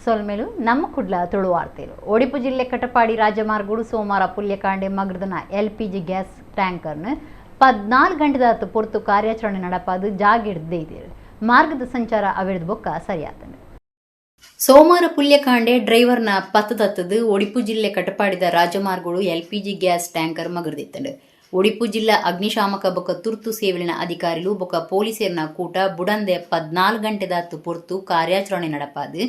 ಸೊಲ್ಮೆಲು ನಮ್ಮ ಕುಡ್ಲ ತುಳು ವಾರ್ತೆಲು ಒಡಿಪು ಜಿಲ್ಲೆ ಕಟಪಾಡಿ ರಾಜಮಾರ್ಗಗಳು ಸೋಮವಾರ ಪುಲ್ಯಕಾಂಡೆ ಮಗರ್ದನ LPG ಗ್ಯಾಸ್ ಟ್ಯಾಂಕರ್ನ 14 ಗಂಟೆದಾತು ಪೊರ್ತು ಕಾರ್ಯಾಚರಣೆ ನಡಪಾದು ಜಾಗಿಡ್ದೇ ಇದೆ ಮಾರ್ಗದ ಸಂಚಾರ ಅವಿರ್ದ ಬೊಕ್ಕ ಸರಿಯಾತಂಡು ಸೋಮವಾರ ಪುಲ್ಯಕಾಂಡೆ ಡ್ರೈವರ್ನ ಪತ್ತದತ್ತದು ಒಡಿಪು ಜಿಲ್ಲೆ ಕಟಪಾಡಿದ ರಾಜಮಾರ್ಗಗಳು LPG ಗ್ಯಾಸ್ ಟ್ಯಾಂಕರ್ ಮಗರ್ದಿತ್ತಂಡು ಒಡಿಪು ಜಿಲ್ಲಾ ಅಗ್ನಿಶಾಮಕ ಬೊಕ್ಕ ತುರ್ತು ಸೇವೆಲಿನ ಅಧಿಕಾರಿಗಳು ಬೊಕ್ಕ ಪೊಲೀಸರ್ನ ಕೂಟ ಬುಡಂದೆ 14 ಗಂಟೆದಾತು ಪೊರ್ತು ಕಾರ್ಯಾಚರಣೆ ನಡಪಾದು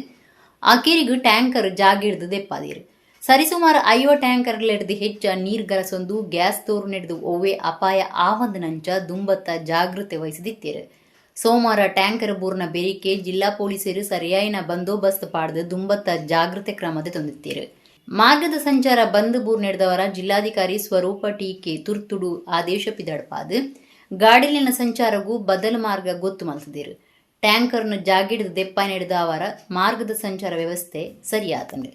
ಆಕೇರಿಗೂ ಟ್ಯಾಂಕರ್ ಜಾಗಿಡ್ದು ದೆಪ್ಪಾದಿರು ಸರಿಸುಮಾರು 50 ಟ್ಯಾಂಕರ್ಗಳಿಡ್ದು ಹೆಚ್ಚ ನೀರು ಗರಸೊಂದು ಗ್ಯಾಸ್ ತೋರು ನಡೆದು ಒವ್ವೆ ಅಪಾಯ ಆವಂದನಂಚ ದುಂಬತ್ತ ಜಾಗೃತೆ ವಹಿಸಿದಿತ್ತೇರು ಸೋಮವಾರ ಟ್ಯಾಂಕರ್ ಬೂರ್ನ ಬೆರಿಕೆ ಜಿಲ್ಲಾ ಪೊಲೀಸರು ಸರಿಯಾಯಿನ ಬಂದೋಬಸ್ತ್ ಪಾಡ್ದು ದುಂಬತ್ತ ಜಾಗೃತೆ ಕ್ರಮದ ತಂದಿತ್ತೇರು ಮಾರ್ಗದ ಸಂಚಾರ ಬಂದ್ ಬೂರ್ ನಡೆದವರ ಜಿಲ್ಲಾಧಿಕಾರಿ ಸ್ವರೂಪ ಟೀಕೆ ತುರ್ತುಡು ಆದೇಶ ಪಿದಡ್ಪಾದು ಗಾಡಿಲಿನ ಸಂಚಾರಗೂ ಬದಲು ಮಾರ್ಗ ಗೊತ್ತು ಮಲ್ತದಿರು ಟ್ಯಾಂಕರ್ನ ಜಾಗಿಡ್ದು ದೆಪ್ಪ ನಡೆದ ಅವರ ಮಾರ್ಗದ ಸಂಚಾರ ವ್ಯವಸ್ಥೆ ಸರಿಯಾತಂಡೆ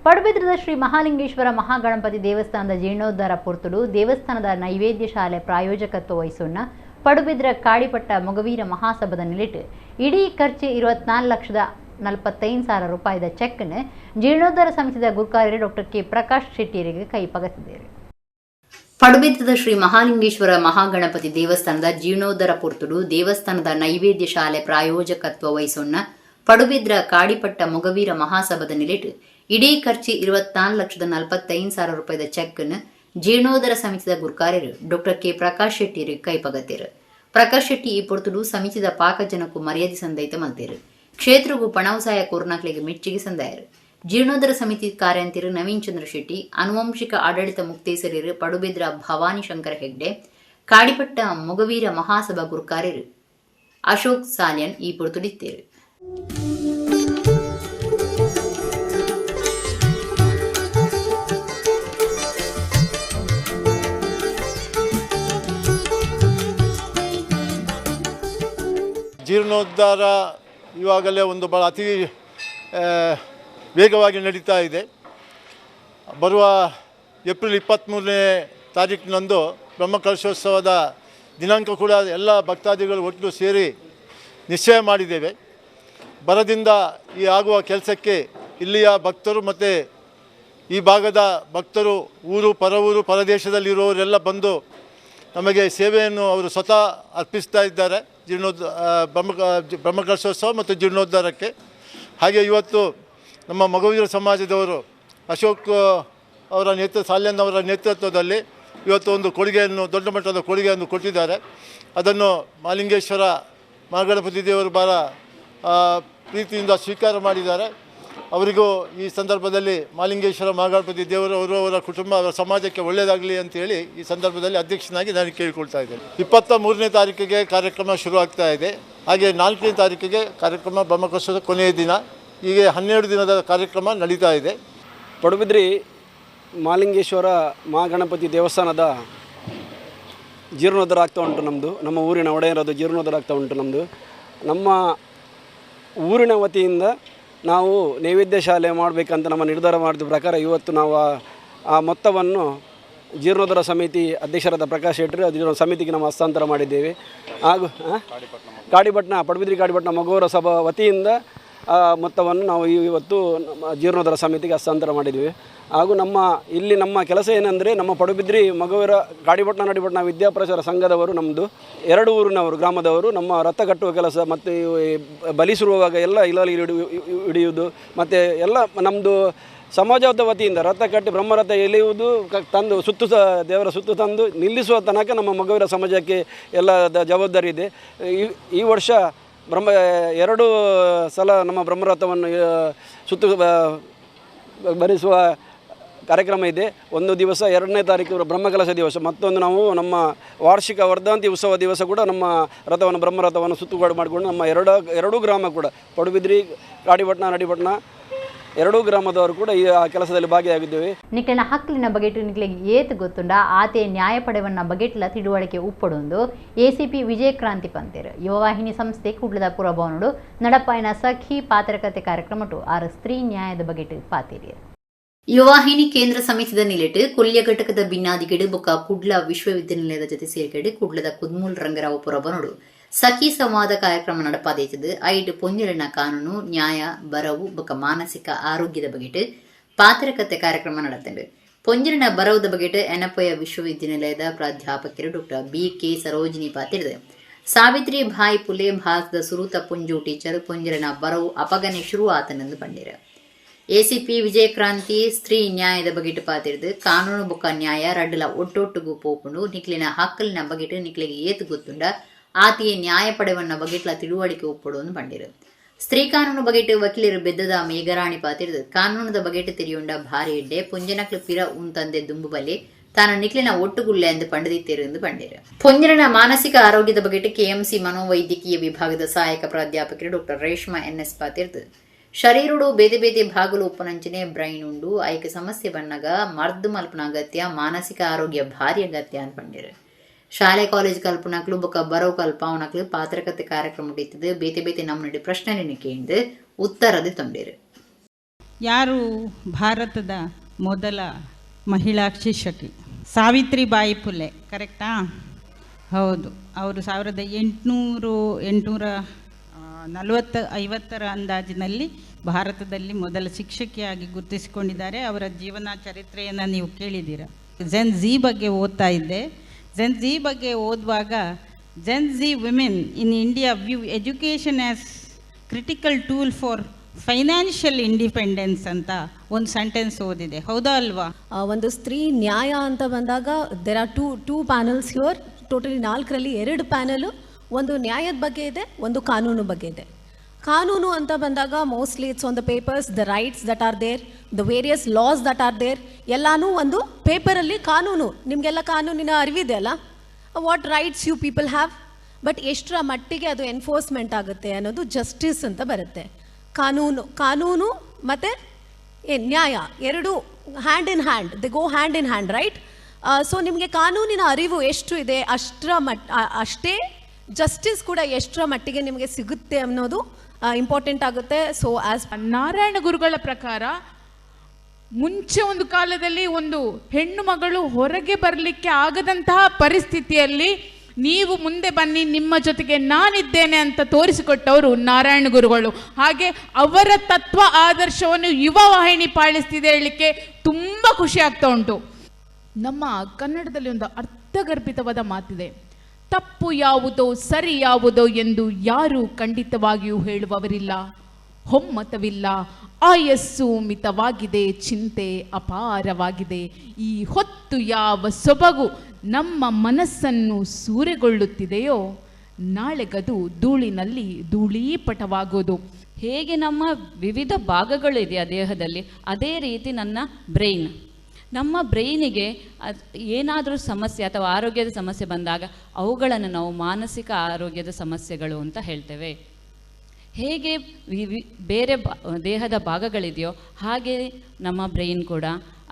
ಪಡುಬಿದ್ರದ ಶ್ರೀ ಮಹಾಲಿಂಗೇಶ್ವರ ಮಹಾಗಣಪತಿ ದೇವಸ್ಥಾನದ ಜೀರ್ಣೋದ್ಧಾರ ಪೊರ್ತುಡು ದೇವಸ್ಥಾನದ ನೈವೇದ್ಯ ಶಾಲೆ ಪ್ರಾಯೋಜಕತ್ವ ವಹಿಸೋಣ ಪಡುಬಿದ್ರ ಕಾಡಿಪಟ್ಟ ಮೊಗವೀರ ಮಹಾಸಭದ ನಿಲಿಟ್ಟು ಇಡೀ ಖರ್ಚು 24,45,000 ರೂಪಾಯಿದ ಚೆಕ್ನ ಜೀರ್ಣೋದ್ಧಾರ ಸಮಿತಿದ ಗುರುಕಾರ್ಯ ಡಾಕ್ಟರ್ ಕೆ ಪ್ರಕಾಶ್ ಶೆಟ್ಟಿಯರಿಗೆ ಕೈ ಪಗತಿದ್ದಾರೆ ಪಡುಬಿದ್ರದ ಶ್ರೀ ಮಹಾಲಿಂಗೇಶ್ವರ ಮಹಾಗಣಪತಿ ದೇವಸ್ಥಾನದ ಜೀರ್ಣೋದ್ಧಾರ ಪೊರ್ತುಡು ದೇವಸ್ಥಾನದ ನೈವೇದ್ಯ ಶಾಲೆ ಪ್ರಾಯೋಜಕತ್ವ ವಹಿಸೋಣ ಪಡುಬಿದ್ರ ಕಾಡಿಪಟ್ಟ ಮೊಗವೀರ ಮಹಾಸಭದ ನಿಲಿಟ್ಟು ಇಡೀ ಖರ್ಚು 24,45,000 ರೂಪಾಯಿದ ಚೆಕ್ನ ಜೀರ್ಣೋದ್ಧಾರ ಸಮಿತಿದ ಗುರುಕಾರ್ಯರು ಡಾಕ್ಟರ್ ಕೆ ಪ್ರಕಾಶ್ ಶೆಟ್ಟಿಯರಿಗೆ ಕೈ ಪಗತಿರು ಪ್ರಕಾಶ್ ಶೆಟ್ಟಿ ಈ ಪೊರ್ತುಡು ಸಮಿತಿದ ಪಾಕಜನಕ್ಕೂ ಮರ್ಯಾದೆ ಸಂದೈತ ಮಲ್ತೇರು ಕ್ಷೇತ್ರಗೂ ಪಣವಸಾಯ ಕೋರ್ನಾಕ್ಲಿಗೆ ಮೆಚ್ಚುಗೆ ಸಂದಾಯರು ಜೀರ್ಣೋದ್ಧಾರ ಸಮಿತಿ ಕಾರ್ಯಾಂತಿರು ನವೀನ್ ಚಂದ್ರ ಶೆಟ್ಟಿ ಆನುವಂಶಿಕ ಆಡಳಿತ ಮುಕ್ತೇಸರಿರು ಪಡುಬಿದ್ರ ಭವಾನಿ ಶಂಕರ ಹೆಗ್ಡೆ ಕಾಡಿಪಟ್ಟ ಮೊಗವೀರ ಮಹಾಸಭಾ ಗುರುಕಾರ್ಯರು ಅಶೋಕ್ ಸಾಲ್ಯನ್ ಈ ಪೊರ್ತುಡಿತ್ತೇರು ಜೀರ್ಣೋದ್ಧಾರ ಇವಾಗಲೇ ಒಂದು ಭಾಳ ಅತಿ ವೇಗವಾಗಿ ನಡೀತಾ ಇದೆ. ಬರುವ ಏಪ್ರಿಲ್ 23ನೇ ತಾರೀಕಿನಂದು ಬ್ರಹ್ಮಕಲಶೋತ್ಸವದ ದಿನಾಂಕ ಕೂಡ ಎಲ್ಲ ಭಕ್ತಾದಿಗಳು ಒಟ್ಟು ಸೇರಿ ನಿಶ್ಚಯ ಮಾಡಿದ್ದೇವೆ. ಬರದಿಂದ ಈ ಆಗುವ ಕೆಲಸಕ್ಕೆ ಇಲ್ಲಿಯ ಭಕ್ತರು ಮತ್ತು ಈ ಭಾಗದ ಭಕ್ತರು ಊರು ಪರದೇಶದಲ್ಲಿರುವವರೆಲ್ಲ ಬಂದು ನಮಗೆ ಸೇವೆಯನ್ನು ಅವರು ಸ್ವತಃ ಅರ್ಪಿಸ್ತಾ ಇದ್ದಾರೆ ಬ್ರಹ್ಮಕಲಶೋತ್ಸವ ಮತ್ತು ಜೀರ್ಣೋದ್ಧಾರಕ್ಕೆ. ಹಾಗೆ ಇವತ್ತು ನಮ್ಮ ಮೊಗವೀರ ಸಮಾಜದವರು ಅಶೋಕ್ ಅವರ ಸಾಲ್ಯನ್ ಅವರ ನೇತೃತ್ವದಲ್ಲಿ ಇವತ್ತು ಒಂದು ಕೊಡುಗೆಯನ್ನು ದೊಡ್ಡ ಮಟ್ಟದ ಕೊಡುಗೆಯನ್ನು ಕೊಟ್ಟಿದ್ದಾರೆ. ಅದನ್ನು ಮಹಾಲಿಂಗೇಶ್ವರ ಮಹಾಗಣಪತಿ ದೇವರು ಭಾಳ ಪ್ರೀತಿಯಿಂದ ಸ್ವೀಕಾರ ಮಾಡಿದ್ದಾರೆ. ಅವರಿಗೂ ಈ ಸಂದರ್ಭದಲ್ಲಿ ಮಹಾಲಿಂಗೇಶ್ವರ ಮಹಾಗಣಪತಿ ದೇವರು ಅವರ ಕುಟುಂಬ ಅವರ ಸಮಾಜಕ್ಕೆ ಒಳ್ಳೆಯದಾಗಲಿ ಅಂತೇಳಿ ಈ ಸಂದರ್ಭದಲ್ಲಿ ಅಧ್ಯಕ್ಷನಾಗಿ ನಾನು ಕೇಳಿಕೊಳ್ತಾ ಇದ್ದೇನೆ. 23ನೇ ತಾರೀಕಿಗೆ ಕಾರ್ಯಕ್ರಮ ಶುರುವಾಗ್ತಾ ಇದೆ. ಹಾಗೆ 4ನೇ ತಾರೀಕಿಗೆ ಕಾರ್ಯಕ್ರಮ ಬ್ರಹ್ಮಕಲಶೋತ್ಸವದ ಕೊನೆಯ ದಿನ. ಹೀಗೆ 12 ದಿನದ ಕಾರ್ಯಕ್ರಮ ನಡೀತಾ ಇದೆ. ಪಡುಬಿದ್ರಿ ಮಹಾಲಿಂಗೇಶ್ವರ ಮಹಾಗಣಪತಿ ದೇವಸ್ಥಾನದ ಜೀರ್ಣೋದ್ಧಾರ ಆಗ್ತಾ ಉಂಟು. ನಮ್ಮ ಊರಿನ ಒಡೆಯರದು ಜೀರ್ಣೋದ್ಧಾರ ಆಗ್ತಾ ಉಂಟು. ನಮ್ಮ ಊರಿನ ವತಿಯಿಂದ ನಾವು ನೈವೇದ್ಯ ಶಾಲೆ ಮಾಡಬೇಕಂತ ನಮ್ಮ ನಿರ್ಧಾರ ಮಾಡಿದ ಪ್ರಕಾರ ಇವತ್ತು ನಾವು ಆ ಮೊತ್ತವನ್ನು ಜೀರ್ಣೋದ್ಧಾರ ಸಮಿತಿ ಅಧ್ಯಕ್ಷರಾದ ಪ್ರಕಾಶ್ ಶೆಟ್ಟರು ಅದರ ಸಮಿತಿಗೆ ನಾವು ಹಸ್ತಾಂತರ ಮಾಡಿದ್ದೇವೆ. ಹಾಗೂ ಪಡುಬಿದ್ರಿ ಕಾಡಿಪಟ್ಟಣ ಮೊಗವೀರ ಸಭಾ ವತಿಯಿಂದ ಆ ಮೊತ್ತವನ್ನು ನಾವು ಇವತ್ತು ನಮ್ಮ ಜೀರ್ಣೋದ್ಧಾರ ಸಮಿತಿಗೆ ಹಸ್ತಾಂತರ ಮಾಡಿದ್ವಿ. ಹಾಗೂ ನಮ್ಮ ಕೆಲಸ ಏನೆಂದರೆ, ನಮ್ಮ ಪಡುಬಿದ್ರಿ ಮಗುವರ ಗಾಡಿಭಟ್ನ ನಡಿಭಟ್ನ ವಿದ್ಯಾಪ್ರಚಾರ ಸಂಘದವರು, ನಮ್ಮದು 2 ಊರಿನವರು ಗ್ರಾಮದವರು, ನಮ್ಮ ರಥ ಕಟ್ಟುವ ಕೆಲಸ ಮತ್ತು ಬಲಿ ಸುರುವಾಗ ಎಲ್ಲ ಇಲಾಲಿ ಹಿಡಿಯುವುದು ಮತ್ತು ಎಲ್ಲ ನಮ್ಮದು ಸಮಾಜದ ವತಿಯಿಂದ ರಥ ಕಟ್ಟಿ ಬ್ರಹ್ಮರಥ ಎಳೆಯುವುದು ತಂದು ದೇವರ ಸುತ್ತು ತಂದು ನಿಲ್ಲಿಸುವ ತನಕ ನಮ್ಮ ಮಗುವರ ಸಮಾಜಕ್ಕೆ ಎಲ್ಲ ಜವಾಬ್ದಾರಿ ಇದೆ. ಈ ವರ್ಷ 2 ಸಲ ನಮ್ಮ ಬ್ರಹ್ಮರಥವನ್ನು ಸುತ್ತು ಭರಿಸುವ ಕಾರ್ಯಕ್ರಮ ಇದೆ. ಒಂದು ದಿವಸ 2ನೇ ತಾರೀಕು ಬ್ರಹ್ಮಕಲಶ ದಿವಸ, ಮತ್ತೊಂದು ನಾವು ನಮ್ಮ ವಾರ್ಷಿಕ ವರ್ಧಂತಿ ಉತ್ಸವ ದಿವಸ ಕೂಡ ನಮ್ಮ ಬ್ರಹ್ಮರಥವನ್ನು ಸುತ್ತುಪಾಡು ಮಾಡಿಕೊಂಡು ನಮ್ಮ ಎರಡೂ ಗ್ರಾಮ ಕೂಡ ಪಡುಬಿದ್ರಿ, ಗಾಡಿಭಟ್ನ, ನಡಿಭಟ್ನ 2 ಗ್ರಾಮದವರು ಕೂಡ ಈ ಕೆಲಸದಲ್ಲಿ ಭಾಗಿಯಾಗಿದ್ದೇವೆ. ನಿಕ್ಲಿನ ಹಕ್ಕಲಿನ ಬಗೆಟು ನಿಕ್ಲಿಗೆ ಏತು ಗೊತ್ತುಂಡ ಆತೆ ನ್ಯಾಯ ಪಡೆವನ್ನ ಬಗೆಟ್ಲ ತಿಳುವಳಿಕೆ ಉಪ್ಪಡೊಂದು ACP ವಿಜಯಕ್ರಾಂತಿ ಪಂತೇರು ಯುವವಾಹಿನಿ ಸಂಸ್ಥೆ ಕುಡ್ಲದ ಪುರಭವನಡು ನಡಪಾಯಿನ ಸಖಿ ಪಾತ್ರಕತೆ ಕಾರ್ಯಕ್ರಮಟು 6 ಸ್ತ್ರೀ ನ್ಯಾಯದ ಬಗೆಟು ಪಾತೇರಿಯರು. ಯುವವಾಹಿನಿ ಕೇಂದ್ರ ಸಮಿತಿದ ನಿಲೆಟ್ಟು ಕೊಲ್ಲಿಯ ಘಟಕದ ಭಿನ್ನಾದಿಗೆಡು ಬೊಕ್ಕ ಕುಡ್ಲ ವಿಶ್ವವಿದ್ಯಾನಿಲಯದ ಜೊತೆ ಸೇರ್ಕೆಡು ಕುಡ್ಲದ ಕುದ್ಮೂಲ್ ರಂಗರಾವ್ ಪುರಭವನಡು ಸಖಿ ಸಂವಾದ ಕಾರ್ಯಕ್ರಮ ನಡಪಾದೇತದು. ಐಟು ಪೊಂಜಲಿನ ಕಾನೂನು, ನ್ಯಾಯ, ಬರವು ಬೊಕ್ಕ ಮಾನಸಿಕ ಆರೋಗ್ಯದ ಬಗೆಟ್ ಪಾತ್ರಕತೆ ಕಾರ್ಯಕ್ರಮ ನಡೆತಂಡು. ಪೊಂಜಲಿನ ಬರವುದ ಬಗೆಟ್ ಎನಪಯ ವಿಶ್ವವಿದ್ಯಾನಿಲಯದ ಪ್ರಾಧ್ಯಾಪಕರು ಡಾಕ್ಟರ್ BK ಸರೋಜಿನಿ ಪಾತಿರ್ದು. ಸಾವಿತ್ರಿ ಭಾಯ್ ಪುಲೆ ಭಾರತದ ಸುರುತ ಪುಂಜು ಟೀಚರ್ ಪೊಂಜಲಿನ ಬರವು ಅಪಗನೆ ಶುರು ಆತನೆಂದು ಬಂದಿರ. ACP ವಿಜಯಕ್ರಾಂತಿ ಸ್ತ್ರೀ ನ್ಯಾಯದ ಬಗೆಟ್ ಪಾತಿರ್ದು. ಕಾನೂನು ಬೊಕ್ಕ ನ್ಯಾಯ ರಡ್ಡಲ ಒಟ್ಟೊಟ್ಟುಗೂ ಪೋಪುಂಡು ನಿಕ್ಲಿನ ಹಕ್ಕಲಿನ ಬಗೆಟ್ ನಿಕ್ಲಿಗೆ ಏತು ಗೊತ್ತುಂಡ ಆತಿಯ ನ್ಯಾಯ ಪಡೆವನ್ನ ಬಗೆಟ್ಲ ತಿಳುವಳಿಕೆ ಒಪ್ಪಡುವುದು ಬಂದಿರು. ಸ್ತ್ರೀ ಕಾನೂನು ಬಗೆಟ್ ವಕೀಲರು ಬೆದ್ದದ ಮೇಘರಾಣಿ ಪಾತಿರ್ದು. ಕಾನೂನದ ಬಗೆಟ್ ತಿರಿಯುಂಡ ಭಾರಿ ಎಡ್ಡೆ ಪುಂಜನಕ್ಲು ಪಿರ ಉಂತಂದೆ ದುಂಬುಬಲ್ಲಿ ತಾನು ನಿಕ್ಲಿನ ಒಟ್ಟುಗುಳ್ಳೆ ಎಂದು ಪಂಡಿತಿರು ಎಂದು ಬಂದಿರು. ಪುಂಜನ ಮಾನಸಿಕ ಆರೋಗ್ಯದ ಬಗೆಟ್ KMC ಮನೋವೈದ್ಯಕೀಯ ವಿಭಾಗದ ಸಹಾಯಕ ಪ್ರಾಧ್ಯಾಪಕರು ಡಾಕ್ಟರ್ ರೇಷ್ಮಾ NS ಪಾತಿರ್ದು. ಶರೀರುಡು ಬೇತೆ ಬೇತೆ ಭಾಗಲು ಉಪ್ಪನಂಚನೆ ಬ್ರೈನ್ ಉಂಡು ಐಕ ಸಮಸ್ಯೆ ಬಣ್ಣಗ ಮರ್ದು ಮಲ್ಪನ ಅಗತ್ಯ, ಮಾನಸಿಕ ಆರೋಗ್ಯ ಭಾರಿ ಅಗತ್ಯ ಅಂತ ಬಂದಿರು. ಶಾಲೆ ಕಾಲೇಜ್ ಕಲ್ಪನಕ್ಲು ಬೊಕ್ಕ ಬರವು ಕಲ್ಪಾವನಕ್ಲು ಪಾತ್ರಕತೆ ಕಾರ್ಯಕ್ರಮ ಇರ್ತದೆ. ಬೇತೆ ಬೇತೆ ನಮ್ಮನಡಿ ಪ್ರಶ್ನೆ ಕೇಂದ್ರ ಉತ್ತರದ ತೊಂದಿರು. ಯಾರು ಭಾರತದ ಮೊದಲ ಮಹಿಳಾ ಶಿಕ್ಷಕಿ? ಸಾವಿತ್ರಿಬಾಯಿ ಪುಲೆ, ಕರೆಕ್ಟಾ? ಹೌದು. ಅವರು 1850 ಅಂದಾಜಿನಲ್ಲಿ ಭಾರತದಲ್ಲಿ ಮೊದಲ ಶಿಕ್ಷಕಿಯಾಗಿ ಗುರುತಿಸಿಕೊಂಡಿದ್ದಾರೆ. ಅವರ ಜೀವನ ಚರಿತ್ರೆಯನ್ನು ನೀವು ಕೇಳಿದ್ದೀರ. ಜೆನ್ ಝಿ ಬಗ್ಗೆ ಓದ್ತಾ ಇದ್ದೆ. ಜೆನ್ ಝಿ ಬಗ್ಗೆ ಓದುವಾಗ Gen Z women in India view education as critical tool for financial independence ಅಂತ ಒಂದು ಸೆಂಟೆನ್ಸ್ ಓದಿದೆ. ಹೌದಾ ಅಲ್ವಾ? ಒಂದು ಸ್ತ್ರೀ ನ್ಯಾಯ ಅಂತ ಬಂದಾಗ there are two panels here. Totally 4ರಲ್ಲಿ 2 ಪ್ಯಾನಲು, ಒಂದು ನ್ಯಾಯದ ಬಗ್ಗೆ ಇದೆ, ಒಂದು ಕಾನೂನು ಬಗ್ಗೆ ಇದೆ. ಕಾನೂನು ಅಂತ ಬಂದಾಗ mostly it's on the papers, the rights that are there, the various laws that are there, ಎಲ್ಲನೂ ಒಂದು ಪೇಪರಲ್ಲಿ ಕಾನೂನು. ನಿಮಗೆಲ್ಲ ಕಾನೂನಿನ ಅರಿವಿದೆ ಅಲ್ಲ, what rights you people have. But ಎಷ್ಟರ ಮಟ್ಟಿಗೆ ಅದು ಎನ್ಫೋರ್ಸ್ಮೆಂಟ್ ಆಗುತ್ತೆ ಅನ್ನೋದು ಜಸ್ಟಿಸ್ ಅಂತ ಬರುತ್ತೆ. ಕಾನೂನು ಮತ್ತು ನ್ಯಾಯ ಎರಡೂ hand in hand, they go hand in hand, right? So ನಿಮಗೆ ಕಾನೂನಿನ ಅರಿವು ಎಷ್ಟು ಇದೆ ಅಷ್ಟೇ ಜಸ್ಟಿಸ್ ಕೂಡ ಎಷ್ಟರ ಮಟ್ಟಿಗೆ ನಿಮಗೆ ಸಿಗುತ್ತೆ ಅನ್ನೋದು ಇಂಪಾರ್ಟೆಂಟ್ ಆಗುತ್ತೆ. ಸೊ ಆಸ್ ನಾರಾಯಣ ಗುರುಗಳ ಪ್ರಕಾರ ಮುಂಚೆ ಒಂದು ಕಾಲದಲ್ಲಿ ಒಂದು ಹೆಣ್ಣು ಮಗಳು ಹೊರಗೆ ಬರಲಿಕ್ಕೆ ಆಗದಂತಹ ಪರಿಸ್ಥಿತಿಯಲ್ಲಿ ನೀವು ಮುಂದೆ ಬನ್ನಿ, ನಿಮ್ಮ ಜೊತೆಗೆ ನಾನಿದ್ದೇನೆ ಅಂತ ತೋರಿಸಿಕೊಟ್ಟವರು ನಾರಾಯಣ ಗುರುಗಳು. ಹಾಗೆ ಅವರ ತತ್ವ ಆದರ್ಶವನ್ನು ಯುವ ವಾಹಿನಿ ಪಾಲಿಸ್ತಿದೆ ಹೇಳಲಿಕ್ಕೆ ತುಂಬ ಖುಷಿ ಆಗ್ತಾ ಉಂಟು. ನಮ್ಮ ಕನ್ನಡದಲ್ಲಿ ಒಂದು ಅರ್ಥಗರ್ಭಿತವಾದ ಮಾತಿದೆ, ತಪ್ಪು ಯಾವುದೋ ಸರಿ ಯಾವುದೋ ಎಂದು ಯಾರೂ ಖಂಡಿತವಾಗಿಯೂ ಹೇಳುವವರಿಲ್ಲ, ಒಮ್ಮತವಿಲ್ಲ, ಆಯಸ್ಸು ಮಿತವಾಗಿದೆ, ಚಿಂತೆ ಅಪಾರವಾಗಿದೆ, ಈ ಹೊತ್ತು ಯಾವ ಸೊಬಗು ನಮ್ಮ ಮನಸ್ಸನ್ನು ಸೂರೆಗೊಳ್ಳುತ್ತಿದೆಯೋ ನಾಳೆಗದು ಧೂಳಿನಲ್ಲಿ ಧೂಳೀಪಟವಾಗೋದು. ಹೇಗೆ ನಮ್ಮ ವಿವಿಧ ಭಾಗಗಳಿದೆಯಾ ದೇಹದಲ್ಲಿ, ಅದೇ ರೀತಿ ನಮ್ಮ ಬ್ರೈನಿಗೆ ಏನಾದರೂ ಸಮಸ್ಯೆ ಅಥವಾ ಆರೋಗ್ಯದ ಸಮಸ್ಯೆ ಬಂದಾಗ ಅವುಗಳನ್ನು ನಾವು ಮಾನಸಿಕ ಆರೋಗ್ಯದ ಸಮಸ್ಯೆಗಳು ಅಂತ ಹೇಳ್ತೇವೆ. ಹೇಗೆ ಬೇರೆ ದೇಹದ ಭಾಗಗಳಿದೆಯೋ ಹಾಗೆ ನಮ್ಮ ಬ್ರೈನ್ ಕೂಡ,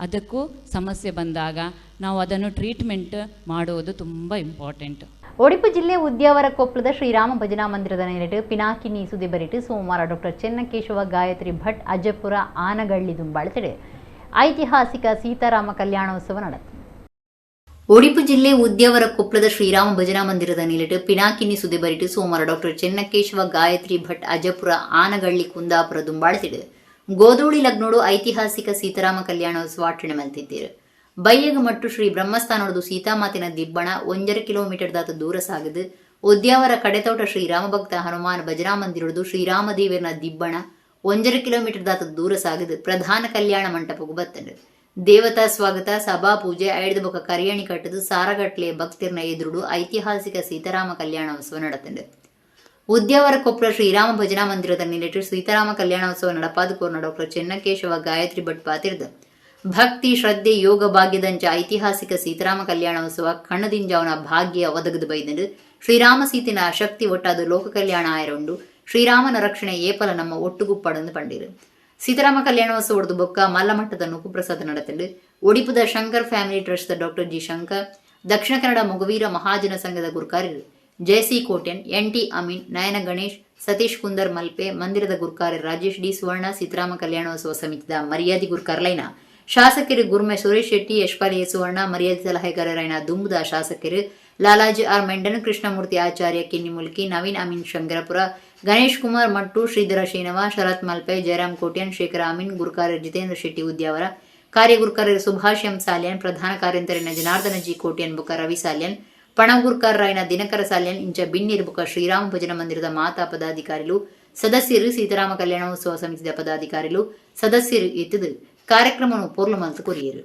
ಅದಕ್ಕೂ ಸಮಸ್ಯೆ ಬಂದಾಗ ನಾವು ಅದನ್ನು ಟ್ರೀಟ್ಮೆಂಟ್ ಮಾಡುವುದು ತುಂಬ ಇಂಪಾರ್ಟೆಂಟ್. ಉಡುಪಿ ಜಿಲ್ಲೆ ಉದ್ಯಾವರ ಕೊಪ್ಪಳದ ಶ್ರೀರಾಮ ಭಜನಾ ಮಂದಿರದ ನೆಲೆಟ್ಟು ಪಿನಾಕಿನಿ ಸುದ್ದಿ ಬರಿಟ್ಟು ಸೋಮವಾರ ಡಾಕ್ಟರ್ ಚೆನ್ನಕೇಶವ ಗಾಯತ್ರಿ ಭಟ್ ಅಜ್ಜಪುರ ಆನಗಳ್ಳಿ ದುಂಬಾಳತೆಡೆ ಐತಿಹಾಸಿಕ ಸೀತಾರಾಮ ಕಲ್ಯಾಣೋತ್ಸವ ನಡೆಯಿತು. ಉಡುಪಿ ಜಿಲ್ಲೆ ಉದ್ಯಾವರ ಕೊಪ್ಪಳದ ಶ್ರೀರಾಮ ಭಜನಾ ಮಂದಿರದ ನಿಲಿಟ್ಟು ಪಿನಾಕಿನಿ ಸುದ್ದಿ ಬರಿಟ್ಟು ಸೋಮವಾರ ಡಾಕ್ಟರ್ ಚೆನ್ನಕೇಶವ ಗಾಯತ್ರಿ ಭಟ್ ಅಜಪುರ ಆನಗಳ್ಳಿ ಕುಂದಾಪುರ ದುಂಬಾಳ್ತಿಡು ಗೋಧೂಳಿ ಲಗ್ನೋಡು ಐತಿಹಾಸಿಕ ಸೀತಾರಾಮ ಕಲ್ಯಾಣೋತ್ಸವ ಆಚರಣೆ ಮಲ್ತಿದ್ದೀರು ಬೈಯಗ ಮಟ್ಟು ಶ್ರೀ ಬ್ರಹ್ಮಸ್ಥಾನೋಡು ಸೀತಾಮಾತಿನ ದಿಬ್ಬಣ 1.5 ಕಿಲೋಮೀಟರ್ ದಾತ ದೂರ ಸಾಗದು ಉದ್ಯಾವರ ಕಡೆತೋಟ ಶ್ರೀರಾಮ ಭಕ್ತ ಹನುಮಾನ್ ಭಜನಾ ಮಂದಿರದು ಶ್ರೀರಾಮದೇವರನ ದಿಬ್ಬಣ 1.5 ಕಿಲೋಮೀಟರ್ ದಾತ ದೂರ ಸಾಗದು ಪ್ರಧಾನ ಕಲ್ಯಾಣ ಮಂಟಪಕ್ಕೂ ಬತ್ತಂಡು ದೇವತಾ ಸ್ವಾಗತ ಸಭಾ ಪೂಜೆ ಐದು ಬೊಕ್ಕ ಕರಿಯಣಿ ಕಟ್ಟದು ಸಾರಗಟ್ಲೆ ಭಕ್ತಿರ್ನ ಎದುರುಡು ಐತಿಹಾಸಿಕ ಸೀತಾರಾಮ ಕಲ್ಯಾಣೋತ್ಸವ ನಡೆತಂಡು ಉದ್ಯಾವರ ಕೊಪ್ಪಳ ಶ್ರೀರಾಮ ಭಜನಾ ಮಂದಿರದ ನಿಲಿಟ್ಟು ಸೀತಾರಾಮ ಕಲ್ಯಾಣೋತ್ಸವ ನಡಪಾದುಕೋರ್ನ ಡಾಕ್ಟರ್ ಚೆನ್ನಕೇಶವ ಗಾಯತ್ರಿ ಭಟ್ ಪಾತಿರ್ದ ಭಕ್ತಿ ಶ್ರದ್ಧೆ ಯೋಗ ಭಾಗ್ಯದಂಚ ಐತಿಹಾಸಿಕ ಸೀತಾರಾಮ ಕಲ್ಯಾಣೋತ್ಸವ ಕಣ್ಣದಿಂಜಾವನ ಭಾಗ್ಯ ಒದಗದು ಬೈದಂಡು ಶ್ರೀರಾಮ ಸೀತಿನ ಶಕ್ತಿ ಒಟ್ಟಾದ ಲೋಕ ಕಲ್ಯಾಣ ಆಯರೊಂಡು ಶ್ರೀರಾಮನ ರಕ್ಷಣೆ ಏಪಲ ನಮ್ಮ ಒಟ್ಟುಗುಪ್ಪಡಂದು ಪಂಡಿರು ಸೀತಾರಾಮ ಕಲ್ಯಾಣೋತ್ಸವದ ಬೊಕ್ಕ ಮಲ್ಲಮಟ್ಟದ ನುಕುಪ್ರಸಾದ ನಡೆತಂಡು ಒಡಿಪುದ Shankar family trust doctor G Shankar Dakshina Kannada Mogaveera Mahajan ಸಂಘದ ಗುರುಕಾರ್ಯರು ಜಯಸಿ ಕೋಟ್ಯನ್ ಎನ್.ಟಿ. ಅಮೀನ್ ನಯನ ಗಣೇಶ್ ಸತೀಶ್ ಕುಂದರ್ ಮಲ್ಪೆ ಮಂದಿರದ ಗುರುಕಾರ್ಯ ರಾಜೇಶ್ ಡಿ ಸುವರ್ಣ ಸೀತಾರಾಮ ಕಲ್ಯಾಣೋತ್ಸವ ಸಮಿತಿದ ಮರ್ಯಾದಿ ಗುರುಕಾರ್ಲೈನ ಶಾಸಕರು ಗುರ್ಮೆ ಸುರೇಶ್ ಶೆಟ್ಟಿ ಯಶ್ಪಾಲಿ ಸುವರ್ಣ ಮರ್ಯಾದಿ ಸಲಹೆಗಾರರೈನ ದುಂಬುದ ಶಾಸಕರು ಲಾಲಾಜಿ ಆರ್ ಮೆಂಡನ್ ಕೃಷ್ಣಮೂರ್ತಿ ಆಚಾರ್ಯ ಕಿನ್ನಿಮುಲ್ಕಿ ನವೀನ್ ಅಮೀನ್ ಶಂಕರಪುರ ಗಣೇಶ್ ಕುಮಾರ್ ಮಟ್ಟು ಶ್ರೀಧರ ಶ್ರೀನವ ಶರತ್ ಮಲ್ಪೆ ಜಯರಾಮ್ ಕೋಟ್ಯನ್ ಶೇಖರ ಅಮೀನ್ ಗುರುಕಾರ್ಯ ಜಿತೇಂದ್ರ ಶೆಟ್ಟಿ ಉದ್ಯಾವರ ಕಾರ್ಯಗುರುಕಾರ್ಯರು ಸುಭಾಷ್ ಎಂ ಸಾಲ್ಯನ್ ಪ್ರಧಾನ ಕಾರ್ಯಂತರಿನ ಜನಾರ್ದನ ಜಿ ಕೋಟ್ಯನ್ ಬುಕ ರವಿ ಸಾಲ್ಯನ್ ಪಣಗುರ್ಕಾರರಾಯನ ದಿನಕರ ಸಾಲ್ಯನ್ ಇಂಚ ಬಿನ್ನಿರ್ ಬುಕ ಶ್ರೀರಾಮ ಭಜನ ಮಂದಿರದ ಮಾತಾ ಪದಾಧಿಕಾರಿಗಳು ಸದಸ್ಯರು ಸೀತಾರಾಮ ಕಲ್ಯಾಣೋತ್ಸವ ಸಮಿತಿಯ ಪದಾಧಿಕಾರಿಗಳು ಸದಸ್ಯರು ಇತ್ತದು ಕಾರ್ಯಕ್ರಮವನ್ನು ಪೂರ್ಣಮಂತ ಕೊರಿಯರು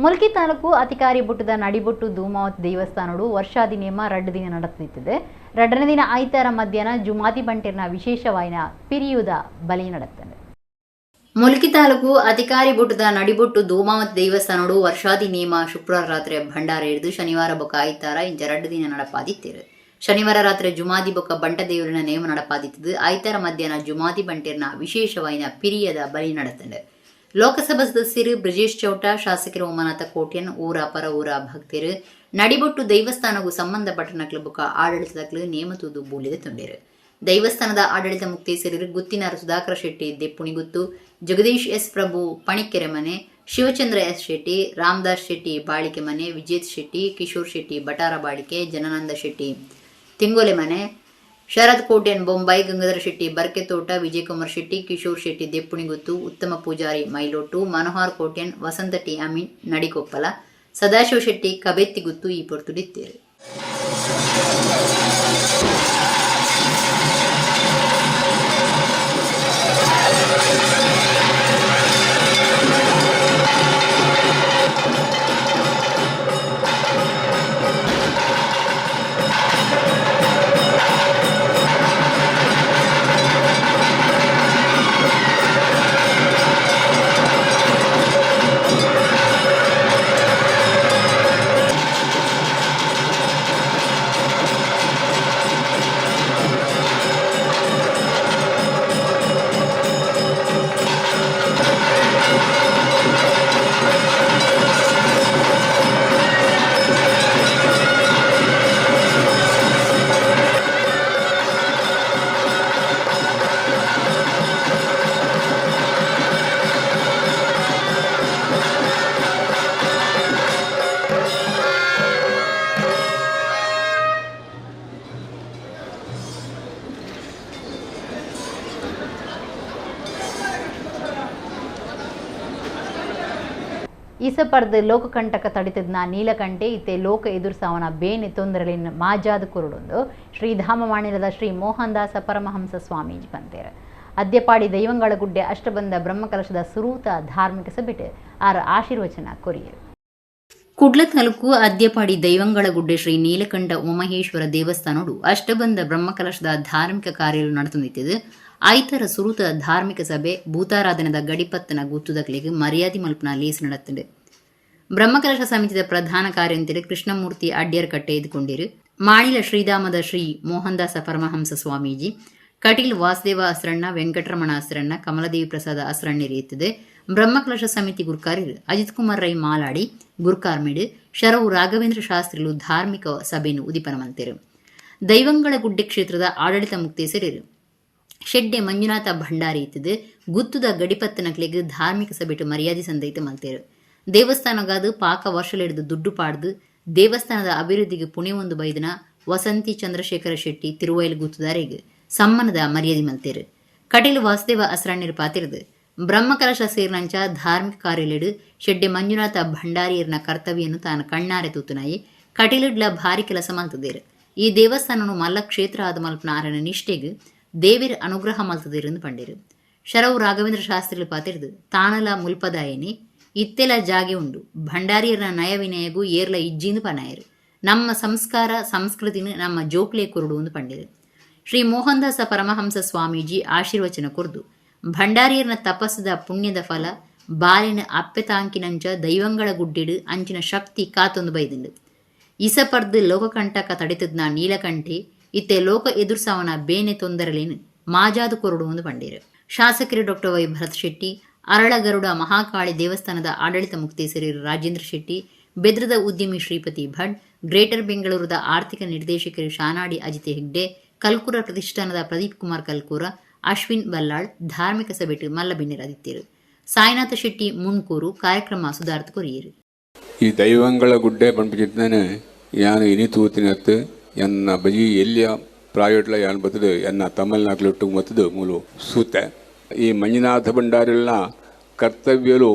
ಮುಲ್ಕಿ ತಾಲೂಕು ಅಧಿಕಾರಿ ಬುಟ್ಟದ ನಡಿಬೊಟ್ಟು ಧೂಮಾವತ್ ದೇವಸ್ಥಾನಡು ವರ್ಷಾದಿ ನೇಮ 2 ದಿನ ನಡೆಸುತ್ತಿದೆ 2ನೇ ದಿನ ಆಯ್ತಾರ ಮಧ್ಯಾಹ್ನ ಜುಮಾದಿ ಬಂಟೆರ್ನ ವಿಶೇಷವಾಯಿನ ಪಿರಿಯುದ ಬಲಿ ನಡೆತ್ತದೆ ಮುಲ್ಕಿ ತಾಲೂಕು ಅಧಿಕಾರಿ ಬುಟ್ಟದ ನಡಿಬೊಟ್ಟು ಧೂಮಾವತ್ ದೇವಸ್ಥಾನಡು ವರ್ಷಾದಿ ನೇಮ ಶುಕ್ರವಾರ ರಾತ್ರಿ ಭಂಡಾರ ಹಿಡಿದು ಶನಿವಾರ ಬೊಕ್ಕ ಆಯ್ತಾರ ಇಂಚ 2 ದಿನ ನಡಪಾದಿತ್ತೇರು ಶನಿವಾರ ರಾತ್ರಿ ಜುಮಾದಿ ಬೊಕ್ಕ ಬಂಟ ದೇವರಿನ ನೇಮ ನಡಪಾದಿತ್ತು ಆಯ್ತಾರ ಮಧ್ಯಾಹ್ನ ಜುಮಾದಿ ಬಂಟೆರ್ನ ವಿಶೇಷವಾಯಿನ ಪಿರಿಯದ ಬಲಿ ನಡೆತ್ತದೆ ಲೋಕಸಭಾ ಸದಸ್ಯರು ಬ್ರಿಜೇಶ್ ಚೌಟ ಶಾಸಕರು ಉಮಾನಾಥ ಕೋಟ್ಯನ್ ಊರ ಪರ ಊರ ಭಕ್ತರು ನಡಿಬೊಟ್ಟು ದೇವಸ್ಥಾನಕ್ಕೂ ಸಂಬಂಧಪಟ್ಟ ನಕ್ಲು ಬುಕ್ಕ ಆಡಳಿತದಕ್ಲು ನೇಮತುದು ಬೂಲಿದ ತುಂಡಿರು ದೇವಸ್ಥಾನದ ಆಡಳಿತ ಮುಕ್ತೇಸರರು ಗುತ್ತಿನಾರ ಸುಧಾಕರ ಶೆಟ್ಟಿ ದೆಪ್ಪುಣಿಗುತ್ತು ಜಗದೀಶ್ ಎಸ್ ಪ್ರಭು ಪಣಿಕೆರೆ ಮನೆ ಶಿವಚಂದ್ರ ಎಸ್ ಶೆಟ್ಟಿ ರಾಮದಾಸ್ ಶೆಟ್ಟಿ ಬಾಳಿಕೆ ಮನೆ ವಿಜೇತ್ ಶೆಟ್ಟಿ ಕಿಶೋರ್ ಶೆಟ್ಟಿ ಬಟಾರ ಬಾಳಿಕೆ ಜನನಂದ ಶೆಟ್ಟಿ ತಿಂಗೋಲೆ ಮನೆ ಶರದ್ ಕೋಟ್ಯನ್ ಬೊಂಬೈ ಗಂಗಾಧರ ಶೆಟ್ಟಿ ಬರ್ಕೆತೋಟ ವಿಜಯಕುಮಾರ್ ಶೆಟ್ಟಿ ಕಿಶೋರ್ ಶೆಟ್ಟಿ ದೆಪ್ಪುಣಿಗುತ್ತು ಉತ್ತಮ ಪೂಜಾರಿ ಮೈಲೋಟು ಮನೋಹರ್ ಕೋಟ್ಯನ್ ವಸಂತ ಟಿ ಅಮೀನ್ ನಡಿಕೊಪ್ಪಲ ಸದಾಶಿವ ಶೆಟ್ಟಿ ಕಬೆತ್ತಿಗುತ್ತು ಈ ಪೊರ್ತುಡಿತ್ತೇರು ಈಸಪರ್ದ ಲೋಕಕಂಟಕ ತಡಿತದ್ನ ನೀಲಕಂಠೆ ಇತ್ತೆ ಲೋಕ ಎದುರ್ಸಾವನ ಬೇನೆ ತೊಂದರೆಲಿನ ಮಾಜಾದ ಕುರುಡೊಂದು ಶ್ರೀಧಾಮ ಮಾಣಿಲದ ಶ್ರೀ ಮೋಹನ್ದಾಸ ಪರಮಹಂಸ ಸ್ವಾಮೀಜಿ ಬಂತೇರು ಅದ್ಯಪಾಡಿ ದೈವಂಗಳ ಗುಡ್ಡೆ ಅಷ್ಟಬಂಧ ಬ್ರಹ್ಮಕಲಶದ ಸುರೂತ ಧಾರ್ಮಿಕ ಸಭೆಟ್ ಆರ ಆಶೀರ್ವಚನ ಕೊರಿಯರು ಕುಡ್ಲ ತಾಲೂಕು ಅದ್ಯಪಾಡಿ ದೈವಂಗಳ ಗುಡ್ಡೆ ಶ್ರೀ ನೀಲಕಂಠ ಉಮಮಹೇಶ್ವರ ದೇವಸ್ಥಾನಡು ಅಷ್ಟಬಂಧ ಬ್ರಹ್ಮಕಲಶದ ಧಾರ್ಮಿಕ ಕಾರ್ಯಗಳು ನಡೆದು ಆಯ್ತರ ಸುರೂತ ಧಾರ್ಮಿಕ ಸಭೆ ಭೂತಾರಾಧನದ ಗಡಿಪತ್ತನ ಗುತ್ತುದಕ್ಲಿಗೆ ಮರ್ಯಾದಿ ಮಲ್ಪನ ಲೇಸು ನಡೆತ್ತದೆ ಬ್ರಹ್ಮಕಲಶ ಸಮಿತಿಯ ಪ್ರಧಾನ ಕಾರ್ಯಂತರು ಕೃಷ್ಣಮೂರ್ತಿ ಅಡ್ಯರ್ ಕಟ್ಟೆ ಎದುಕೊಂಡಿರು ಮಾಣಿಲ ಶ್ರೀಧಾಮದ ಶ್ರೀ ಮೋಹನದಾಸ ಪರಮಹಂಸ ಸ್ವಾಮೀಜಿ, ಕಟೀಲ್ ವಾಸುದೇವ ಅಸ್ರಣ್ಣ, ವೆಂಕಟರಮಣ ಅಸ್ರಣ್ಣ, ಕಮಲದೇವಿ ಪ್ರಸಾದ ಅಸ್ರಣ್ಯರು ಇತ್ತದೆ. ಬ್ರಹ್ಮಕಲಶ ಸಮಿತಿ ಗುರ್ಕಾರ್ಯರು ಅಜಿತ್ ಕುಮಾರ್ ರೈ ಮಾಲಾಡಿ ಗುರ್ಕಾರ್ಮಿಡ್, ಶರವು ರಾಘವೇಂದ್ರ ಶಾಸ್ತ್ರಿಗಳು ಧಾರ್ಮಿಕ ಸಭೆಯನ್ನು ಉದಿಪನಮಂತಿರು. ದೈವಂಗಳ ಗುಡ್ಡೆ ಕ್ಷೇತ್ರದ ಆಡಳಿತ ಮುಕ್ತೇಸರಿರು ಶೆಡ್ಡೆ ಮಂಜುನಾಥ ಭಂಡಾರಿ ಇತ್ತದೆ. ಗುತ್ತುದ ಗಡಿಪತ್ತನಕ್ಲೆಗ್ ಧಾರ್ಮಿಕ ಸಭೆಟು ಮರ್ಯಾದೆ ಸಂದೈತೆ ಮಲ್ತೇರು. ದೇವಸ್ಥಾನಗಾದ ಪಾಕ ವರ್ಷಲೆಡ್ದು ದುಡ್ಡು ಪಾಡ್ದು ದೇವಸ್ಥಾನದ ಅಭಿವೃದ್ಧಿಗೆ ಪುಣೆ ಒಂದು ಬೈದನ ವಸಂತಿ ಚಂದ್ರಶೇಖರ ಶೆಟ್ಟಿ ತಿರುವೈಲು ಗುತ್ತುದಾರಿಗೆ ಸಮ್ಮನದ ಮರ್ಯಾದೆ ಮಲ್ತೇರು. ಕಟೀಲು ವಾಸುದೇವ ಅಸ್ರಾಣ್ಯರು ಪಾತಿರದು ಬ್ರಹ್ಮಕಲಶ ಸೇರ್ನಂಚ ಧಾರ್ಮಿಕ ಕಾರ್ಯಲೆಡು ಶೆಡ್ಡೆ ಮಂಜುನಾಥ ಭಂಡಾರಿಯರ್ನ ಕರ್ತವ್ಯವನ್ನು ತಾನು ಕಣ್ಣಾರೆ ತೂತುನಾಯಿ ಕಟೀಲಡ್ಲ ಭಾರಿ ಕೆಲಸ ಮಲ್ತದೇರು. ಈ ದೇವಸ್ಥಾನನು ಮಲ್ಲ ಕ್ಷೇತ್ರ ಆದ ಮಲ್ಪನ ಆರನ ನಿಷ್ಠೆಗೆ ದೇವಿರ ಅನುಗ್ರಹ ಮಲ್ತದೇರೆಂದು ಪಂಡಿರು. ಶರವು ರಾಘವೇಂದ್ರ ಶಾಸ್ತ್ರಿಗಳು ಪಾತಿರದು ತಾಣಲ ಮುಲ್ಪದಾಯನೆ ಇತ್ತೆಲ ಜಾಗೆ ಉಂಡು ಭಂಡಾರಿಯರ್ನ ನಯ ವಿನಯಗೂ ಏರ್ಲ ಇಜ್ಜಿಂದು ಪನಾಯರು. ನಮ್ಮ ಸಂಸ್ಕಾರ ಸಂಸ್ಕೃತಿನ ನಮ್ಮ ಜೋಕ್ಲೆ ಕುರುಡು ಪಂಡಿರು. ಶ್ರೀ ಮೋಹನದಾಸ ಪರಮಹಂಸ ಸ್ವಾಮೀಜಿ ಆಶೀರ್ವಚನ ಕೊರ್ದು ಭಂಡಾರಿಯರ್ನ ತಪಸ್ಸದ ಪುಣ್ಯದ ಫಲ ಬಾಲಿನ ಅಪ್ಪೆತಾಂಕಿನಂಚ ದೈವಂಗಳ ಗುಡ್ಡಿಡು ಅಂಚಿನ ಶಕ್ತಿ ಕಾತೊಂದು ಬೈದಿಂಡು. ಇಸಪರ್ದು ಲೋಕಕಂಟಕ ತಡೆತದ್ನ ನೀಲಕಂಠೆ ಇತ್ತೆ ಲೋಕ ಎದುರ್ಸವನ ಬೇನೆ ತೊಂದರಲೇನು ಮಾಜಾದು ಕೊರಡು ಪಂಡಿರು. ಶಾಸಕರು ಡಾಕ್ಟರ್ ವೈ ಭರತ್ ಶೆಟ್ಟಿ, ಅರಳಗರುಡ ಮಹಾಕಾಳಿ ದೇವಸ್ಥಾನದ ಆಡಳಿತ ಮುಕ್ತೇಸರಿರು ರಾಜೇಂದ್ರ ಶೆಟ್ಟಿ, ಬೆದ್ರದ ಉದ್ಯಮಿ ಶ್ರೀಪತಿ ಭಟ್, ಗ್ರೇಟರ್ ಬೆಂಗಳೂರದ ಆರ್ಥಿಕ ನಿರ್ದೇಶಕರು ಶಾನಾಡಿ ಅಜಿತ್ ಹೆಗ್ಡೆ, ಕಲ್ಕೂರ ಪ್ರತಿಷ್ಠಾನದ ಪ್ರದೀಪ್ ಕುಮಾರ್ ಕಲ್ಕೂರ, ಅಶ್ವಿನ್ ಬಲ್ಲಾಳ್ ಧಾರ್ಮಿಕ ಸಭೆಟು ಮಲ್ಲಬಿನ್ನಿರಾದಿತ್ತೇರು. ಸಾಯಿನಾಥ ಶೆಟ್ಟಿ ಮುನ್ಕೂರು ಕಾರ್ಯಕ್ರಮ ಸುಧಾರ್ಥ ಕೊರಿಯರು. ಈ ದೈವಂಗಳ ಗುಡ್ಡೆ ಪಂಪಿಚಿತ್ತನೆ ಯಾನು ಇನಿ ತೂತಿನತ್ತು ಎನ್ನ ಬಜಿ ಎಲ್ಲಿಯ ಪ್ರೈವೇಟ್ಲ ಯಾನು ಬತ್ತದು ಎನ್ನ ತಮಿಳ್ನಾಟ್ಲೊಟ್ಟು ಮತ್ತದು ಮೂಲು ಸೂತೆ ಈ ಮಂಜುನಾಥ ಭಂಡಾರಿಲ್ನ ಕರ್ತವ್ಯಲು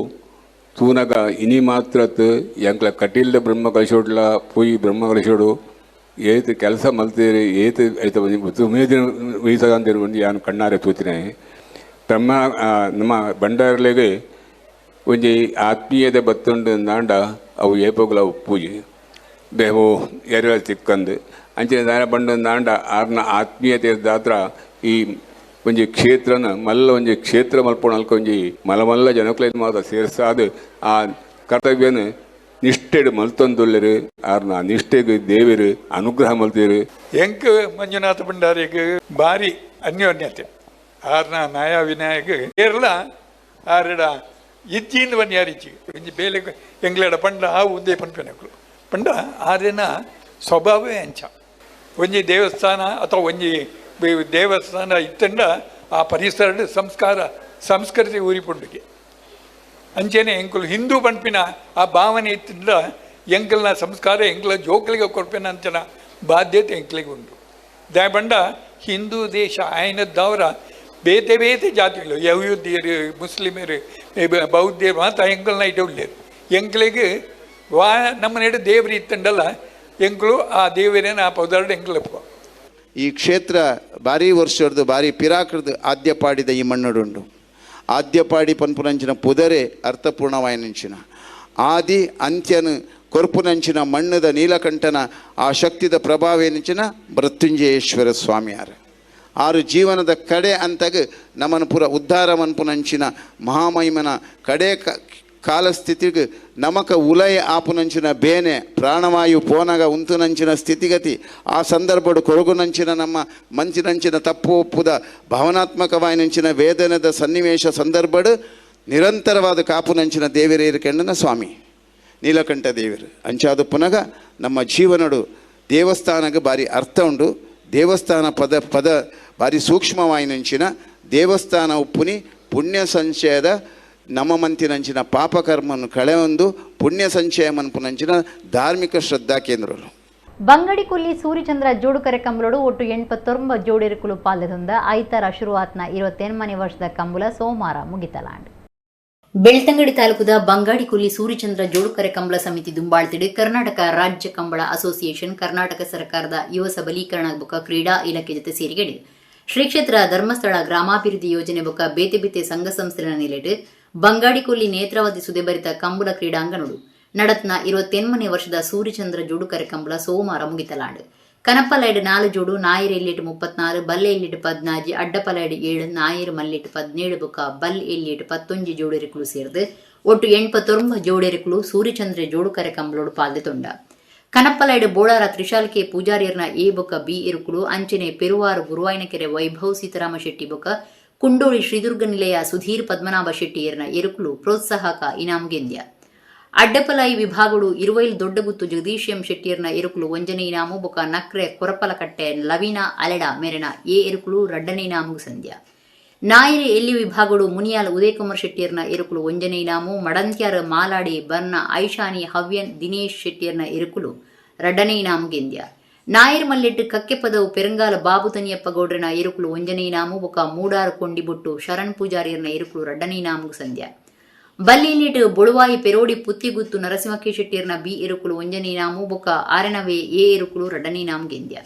ತೂನಗ ಇನಿ ಮಾತ್ರತ್ ಎಂಕ್ಲ ಕಟೀಲ್ದ ಬ್ರಹ್ಮ ಕಳಿಸೋಡ್ಲ ಪೋಯಿ ಬ್ರಹ್ಮ ಕಳಿಸೋಡು ಏತು ಕೆಲಸ ಮಲ್ತೀರಿ ಏತು ಐತ ಉಮೇದಿನ ವಹಿಸದಂತಿರು ಒಂದು ಯಾನು ಕಣ್ಣಾರೆ ತೂತಿನೇ ಬ್ರಹ್ಮ ನಮ್ಮ ಭಂಡಾರಿಲೆಗೆ ಒಂಜಿ ಆತ್ಮೀಯತೆ ಬತ್ತುಂಡು ದಾಂಡ ಅವು ಏಪೋಗ್ಲ ಪೂಜೆ ಬೇವು ಎರೆಳ ತಿಕ್ಕಂದು ಅಂಚಿನ ದಾನ ಬಂಡು ದಾಂಡ ಆರ್ನ ಆತ್ಮೀಯತೆ ದಾತ್ರ ಈ ಒಂಜಿ ಕ್ಷೇತ್ರನ ಮಲ್ಲ ಒಂಜಿ ಕ್ಷೇತ್ರ ಮಲ್ಪೊಣಲ್ಕ ಒಂಜಿ ಮಲ್ಲ ಜನಕ್ಲೈದು ಮಾತ್ರ ಸೇರ್ಸಾದು ಆ ಕರ್ತವ್ಯನ ನಿಷ್ಠೆಡು ಮಲ್ತೊಂದುಳ್ಳರು ಆರ್ನ ನಿಷ್ಠೆಗೆ ದೇವರು ಅನುಗ್ರಹ ಮಲ್ತೀರು. ಎಂಕ್ ಮಂಜುನಾಥ ಭಂಡಾರಿಗೆ ಭಾರಿ ಅನ್ಯೋನ್ಯತೆ ಆರ್ನ ನ್ಯಾಯ ವಿನಾಯಕ ಕೇರಳ ಆರಡ ಇಜ್ಜಿಂದ ಬನ್ನಿ ಯಾರಿಚ್ಚಿ ಒಂಜಿ ಬೇಲೆ ಎಂಗ್ಲಡ ಪಂಡ ಆ ಉದ್ದೇ ಪನ್ಪೆನಕ್ಲು ಪಂಡ ಆರಿನ ಸ್ವಭಾವವೇ ಅಂಚ ಒಂಜಿ ದೇವಸ್ಥಾನ ಅಥವಾ ಒಂಜಿ ದೇವಸ್ಥಾನ ಇತ್ತಂಡ ಆ ಪರಿಸರ ಸಂಸ್ಕೃತಿ ಊರಿಪುಂಡಿಗೆ ಅಂಚೆನೆ ಎಂಕುಲು ಹಿಂದೂ ಪಂಪಿನ ಆ ಭಾವನೆ ಇತ್ತಿಂದ ಎಂಕಲ್ನ ಸಂಸ್ಕಾರ ಎಂಕಲ ಜೋಕ್ಲಿಗೆ ಕೊಡ್ಪೇನ ಅಂಚನ ಬಾಧ್ಯತೆ ಎಂಕ್ಲಿಗೆ ಉಂಟು. ದಯಬಂಡ ಹಿಂದೂ ದೇಶ ಆಯ್ನದ್ದವರ ಬೇತೆ ಬೇತೆ ಜಾತಿಗಳು ಯಹೂದಿಯರು ಮುಸ್ಲಿಮರು ಬೌದ್ಧರು ಮಾತ್ರ ಎಂಕಲ್ನ ಇಟ್ಟು ಉಳ್ಳೇರು ಎಂಕ್ಲಿಗೆ ನಮ್ಮ ನಡೆ ದೇವ್ರು ಇತ್ತಂಡಲ್ಲ ಎಂಕ್ಲು ಆ ದೇವರೇನ ಆ ಪೌದಾರ್ಡು ಎಂಕ್ಲಪ್ಪ. ಈ ಕ್ಷೇತ್ರ ಭಾರಿ ವರ್ಷದ್ದು ಭಾರಿ ಪಿರಾಕೃದು ಆದ್ಯಪಾಡಿದ ಈ ಮಣ್ಣುಡುಂಡು ಆದ್ಯಪಾಡಿ ಪನ್ಪುನಂಚಿನ ಪುದರೆ ಅರ್ಥಪೂರ್ಣವಾಯನಂಚಿನ ಆದಿ ಅಂತ್ಯನು ಕೊರ್ಪುನಂಚಿನ ಮಣ್ಣದ ನೀಲಕಂಠನ ಆ ಶಕ್ತಿದ ಪ್ರಭಾವೇನಿಂಚಿನ ಮೃತ್ಯುಂಜಯೇಶ್ವರ ಸ್ವಾಮಿಯಾರು ಆರು ಜೀವನದ ಕಡೆ ಅಂತಗ ನಮ್ಮನ್ನು ಪುರ ಉದ್ಧಾರ ಮನ್ಪುನಂಚಿನ ಮಹಾಮಹಿಮನ ಕಡೆ ಕಾಲಸ್ಥಿತಿಗೆ ನಮಕ ಉಲಯ ಆಪುನಂಚಿನ ಬೇನೆ ಪ್ರಾಣವಾಯು ಪೋನಗ ಉಂತುನಂಚಿನ ಸ್ಥಿತಿಗತಿ ಆ ಸಂದರ್ಭಡು ಕೊರಗುನಂಚಿನ ನಮ್ಮ ಮಂಚಿನಂಚಿನ ತಪ್ಪು ಒಪ್ಪುದ ಭಾವನಾತ್ಮಕವಾಯಿನಂಚಿನ ವೇದನದ ಸನ್ನಿವೇಶ ಸಂದರ್ಭಡು ನಿರಂತರವಾದ ಕಾಪುನಂಚಿನ ದೇವರೇರು ಕೆಂಡನ ಸ್ವಾಮಿ ನೀಲಕಂಠ ದೇವರು ಅಂಚಾದು ಪುನಗ ನಮ್ಮ ಜೀವನಡು ದೇವಸ್ಥಾನಕ್ಕೆ ಭಾರಿ ಅರ್ಥ ಉಂಡು. ದೇವಸ್ಥಾನ ಪದ ಭಾರಿ ಸೂಕ್ಷ್ಮವಾಯಿನಂಚಿನ ದೇವಸ್ಥಾನ ಉಪ್ಪುನಿ ಪುಣ್ಯ ಸಂಚಯದ ನಮ್ಮ ಮಂತಿನಂಚಿನ ಪಾಪಕರ್ಮನ್ನು ಕಳೆಯೊಂದು ಪುಣ್ಯ ಸಂಚಯ ಮನ್ಪುನಂಚಿನ ಧಾರ್ಮಿಕ ಶ್ರದ್ಧಾ ಕೇಂದ್ರಗಳು. ಬಂಗಡಿ ಕುಲ್ಲಿ ಸೂರ್ಯಚಂದ್ರ ಜೋಡು ಕರೆಕಂಬುಲೋಡು ಒಟ್ಟು 89 ಜೋಡಿರುಕುಲು ಪಾಲ್ಯದಿಂದ ಐತಾರ ಶುರುವಾತ್ನ 28ನೇ ವರ್ಷದ ಕಂಬುಲ ಸೋಮವಾರ ಮುಗಿತಲಾಂಡ್. ಬೆಳ್ತಂಗಡಿ ತಾಲೂಕದ ಬಂಗಾಡಿ ಕುಲ್ಲಿ ಸೂರ್ಯಚಂದ್ರ ಜೋಡು ಕರೆಕಂಬಳ ಸಮಿತಿ ದುಂಬಾಳ್ತಿಡು ಕರ್ನಾಟಕ ರಾಜ್ಯ ಕಂಬಳ ಅಸೋಸಿಯೇಷನ್ ಕರ್ನಾಟಕ ಸರ್ಕಾರದ ಯುವ ಸಬಲೀಕರಣ ಬೊಕ್ಕ ಕ್ರೀಡಾ ಇಲಾಖೆ ಜೊತೆ ಸೇರಿಗೆಡು ಶ್ರೀ ಕ್ಷೇತ್ರ ಧರ್ಮಸ್ಥಳ ಗ್ರಾಮಾಭಿವೃದ್ಧಿ ಯೋಜನೆ ಬೊಕ್ಕ ಬೇತೆ ಬೇತೆ ಸಂಘ ಸಂಸ್ಥೆಗಳ ನೆಲೆಡು ಬಂಗಾಡಿ ಕೊಲ್ಲಿ ನೇತ್ರಾವತಿ ಸುದೆಭರಿತ ಕಂಬಳ ಕ್ರೀಡಾಂಗಣಡು ನಡತ್ನ 28ನೇ ವರ್ಷದ ಸೂರ್ಯಚಂದ್ರ ಜೋಡು ಕರೆಕಂಬಳ ಸೋಮವಾರ ಮುಗಿತಲಾಂಡ್. ಕನಪಲೈಡ್ 4 ಜೋಡು, ನಾಯರ್ ಎಲ್ಲಿಟ್ಟು 34, ಬಲ್ಲೆ ಎಲ್ಲಿಟ್ಟು 14, ಅಡ್ಡಪಲೈಡ್ 7, ನಾಯರ್ ಮಲ್ಲಿಟ್ಟು 17 ಬೊಕ್ಕ ಬಲ್ ಎಲ್ಲಿಟ್ಟು 11 ಜೋಡೆರೆಕುಲು ಸೇರಿದು ಒಟ್ಟು 89 ಜೋಡೆರೆಕುಲು ಸೂರ್ಯಚಂದ್ರ ಜೋಡು ಕರೆಕಂಬಳೋಡು ಪಾಲ್ದೆ ತೊಂಡ. ಕನಪ್ಪಲೈಡು ಬೋಳಾರ ತ್ರಿಶಾಲ್ ಕೆ ಪೂಜಾರಿಯರ್ನ ಎ ಬೊಕ್ಕ ಬಿ ಇರುಕುಳು ಅಂಚನೆ ಪೆರುವಾರು ಗುರುವಾಯನಕೆರೆ ವೈಭವ್ ಸೀತಾರಾಮ ಶೆಟ್ಟಿ ಬೊಕ್ಕ ಕುಂಡೋಳಿ ಶ್ರೀದುರ್ಗ ನಿಲಯ ಸುಧೀರ್ ಪದ್ಮನಾಭ ಶೆಟ್ಟಿಯರ್ನ ಎರುಕುಳು ಪ್ರೋತ್ಸಾಹಕ ಇನಾಮ್ ಗೆಂದ್ಯ ಅಡ್ಡಪಲಾಯಿ ವಿಭಾಗಗಳು ಇರುವೈಲ್ ದೊಡ್ಡಗುತ್ತು ಜಗದೀಶ್ ಎಂ ಶೆಟ್ಟಿಯರ್ನ ಎರುಕುಳು ಒಂಜನೆ ಇನಾಮು ಬೊಕ ನಕ್ರೆ ಕೊರಪಲಕಟ್ಟೆ ಲವೀನಾ ಅಲೆಡ ಮೇರೆನ ಎ ಎರುಕುಳು ರಡ್ಡನೆ ಇನಾಮು ಸಂಧ್ಯ ನಾಯರಿ ಎಲ್ಲಿ ವಿಭಾಗಗಳು ಮುನಿಯಾಲ್ ಉದಯ್ ಕುಮಾರ್ ಶೆಟ್ಟಿಯರ್ನ ಎರುಕುಳು ಒಂಜನೆ ಇನಾಮು ಮಡಂತ್ಯಾರ ಮಾಲಾಡಿ ಬರ್ನ ಐಶಾನಿ ಹವ್ಯನ್ ದಿನೇಶ್ ಶೆಟ್ಟಿಯರ್ನ ಎರುಕುಳು ರಡ್ಡನೆ ಇನಾಮು ಗೆಂದ್ಯ ನಾಯರ್ ಮಲ್ಲೆಟ್ಟು ಕಕ್ಕೆಪದವು ಪೆರಂಗಾಲ ಬಾಬು ತನಿಯಪ್ಪ ಗೌಡ್ರನ ಎರುಕುಳು ಒಂಜನೆ ಇನಾಮು ಬೊಕ ಮೂಡಾರು ಕೊಂಡಿಬುಟ್ಟು ಶರಣ್ ಪೂಜಾರಿಯರ್ನ ಎರುಕುಳು ರಡ್ಡನೆ ಇನಾಮು ಸಂಧ್ಯ ಬಲ್ಲಿಲಿಟ್ಟು ಬೊಳುವಾಯಿ ಪೆರೋಡಿ ಪುತ್ತಿಗುತ್ತು ನರಸಿಂಹಕ್ಕೆ ಶೆಟ್ಟಿಯರ್ನ ಬಿ ಎರುಕುಳು ಒಂಜನೆ ಇನಾಮು ಬೊಕ ಆರನವೇ ಎ ಎರುಕುಳು ರಡ್ಡನೆ ಇನಾಮು ಗೆಂದ್ಯ